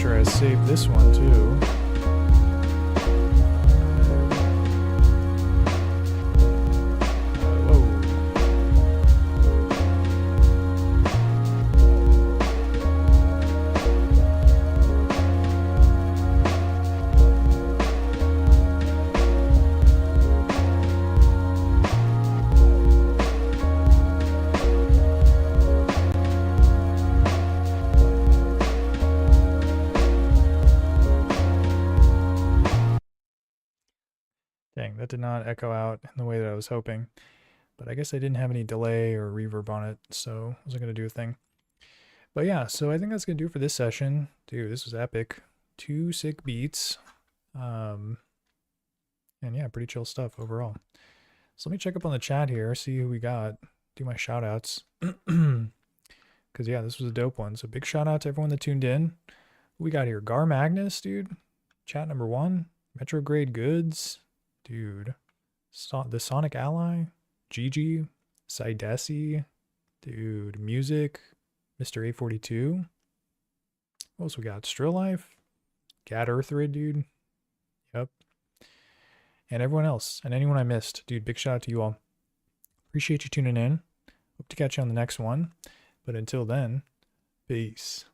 sure I save this one too. Dang, that did not echo out in the way that I was hoping. But I guess I didn't have any delay or reverb on it, so I wasn't going to do a thing. But yeah, so I think that's going to do it for this session. Dude, this was epic. 2 sick beats. And yeah, pretty chill stuff overall. So let me check up on the chat here, see who we got. Do my shout outs. Because yeah, this was a dope one. So big shout out to everyone that tuned in. Who we got here? Gar Magnus, dude. Chat number 1. Metrograde Goods. Dude. The Sonic Ally. Gigi. Sidesi. Dude. Music. Mr. 842. What else we got? Strill Life. Gad Earthrid, dude. Yep. And everyone else. And anyone I missed. Dude, big shout out to you all. Appreciate you tuning in. Hope to catch you on the next one. But until then, peace.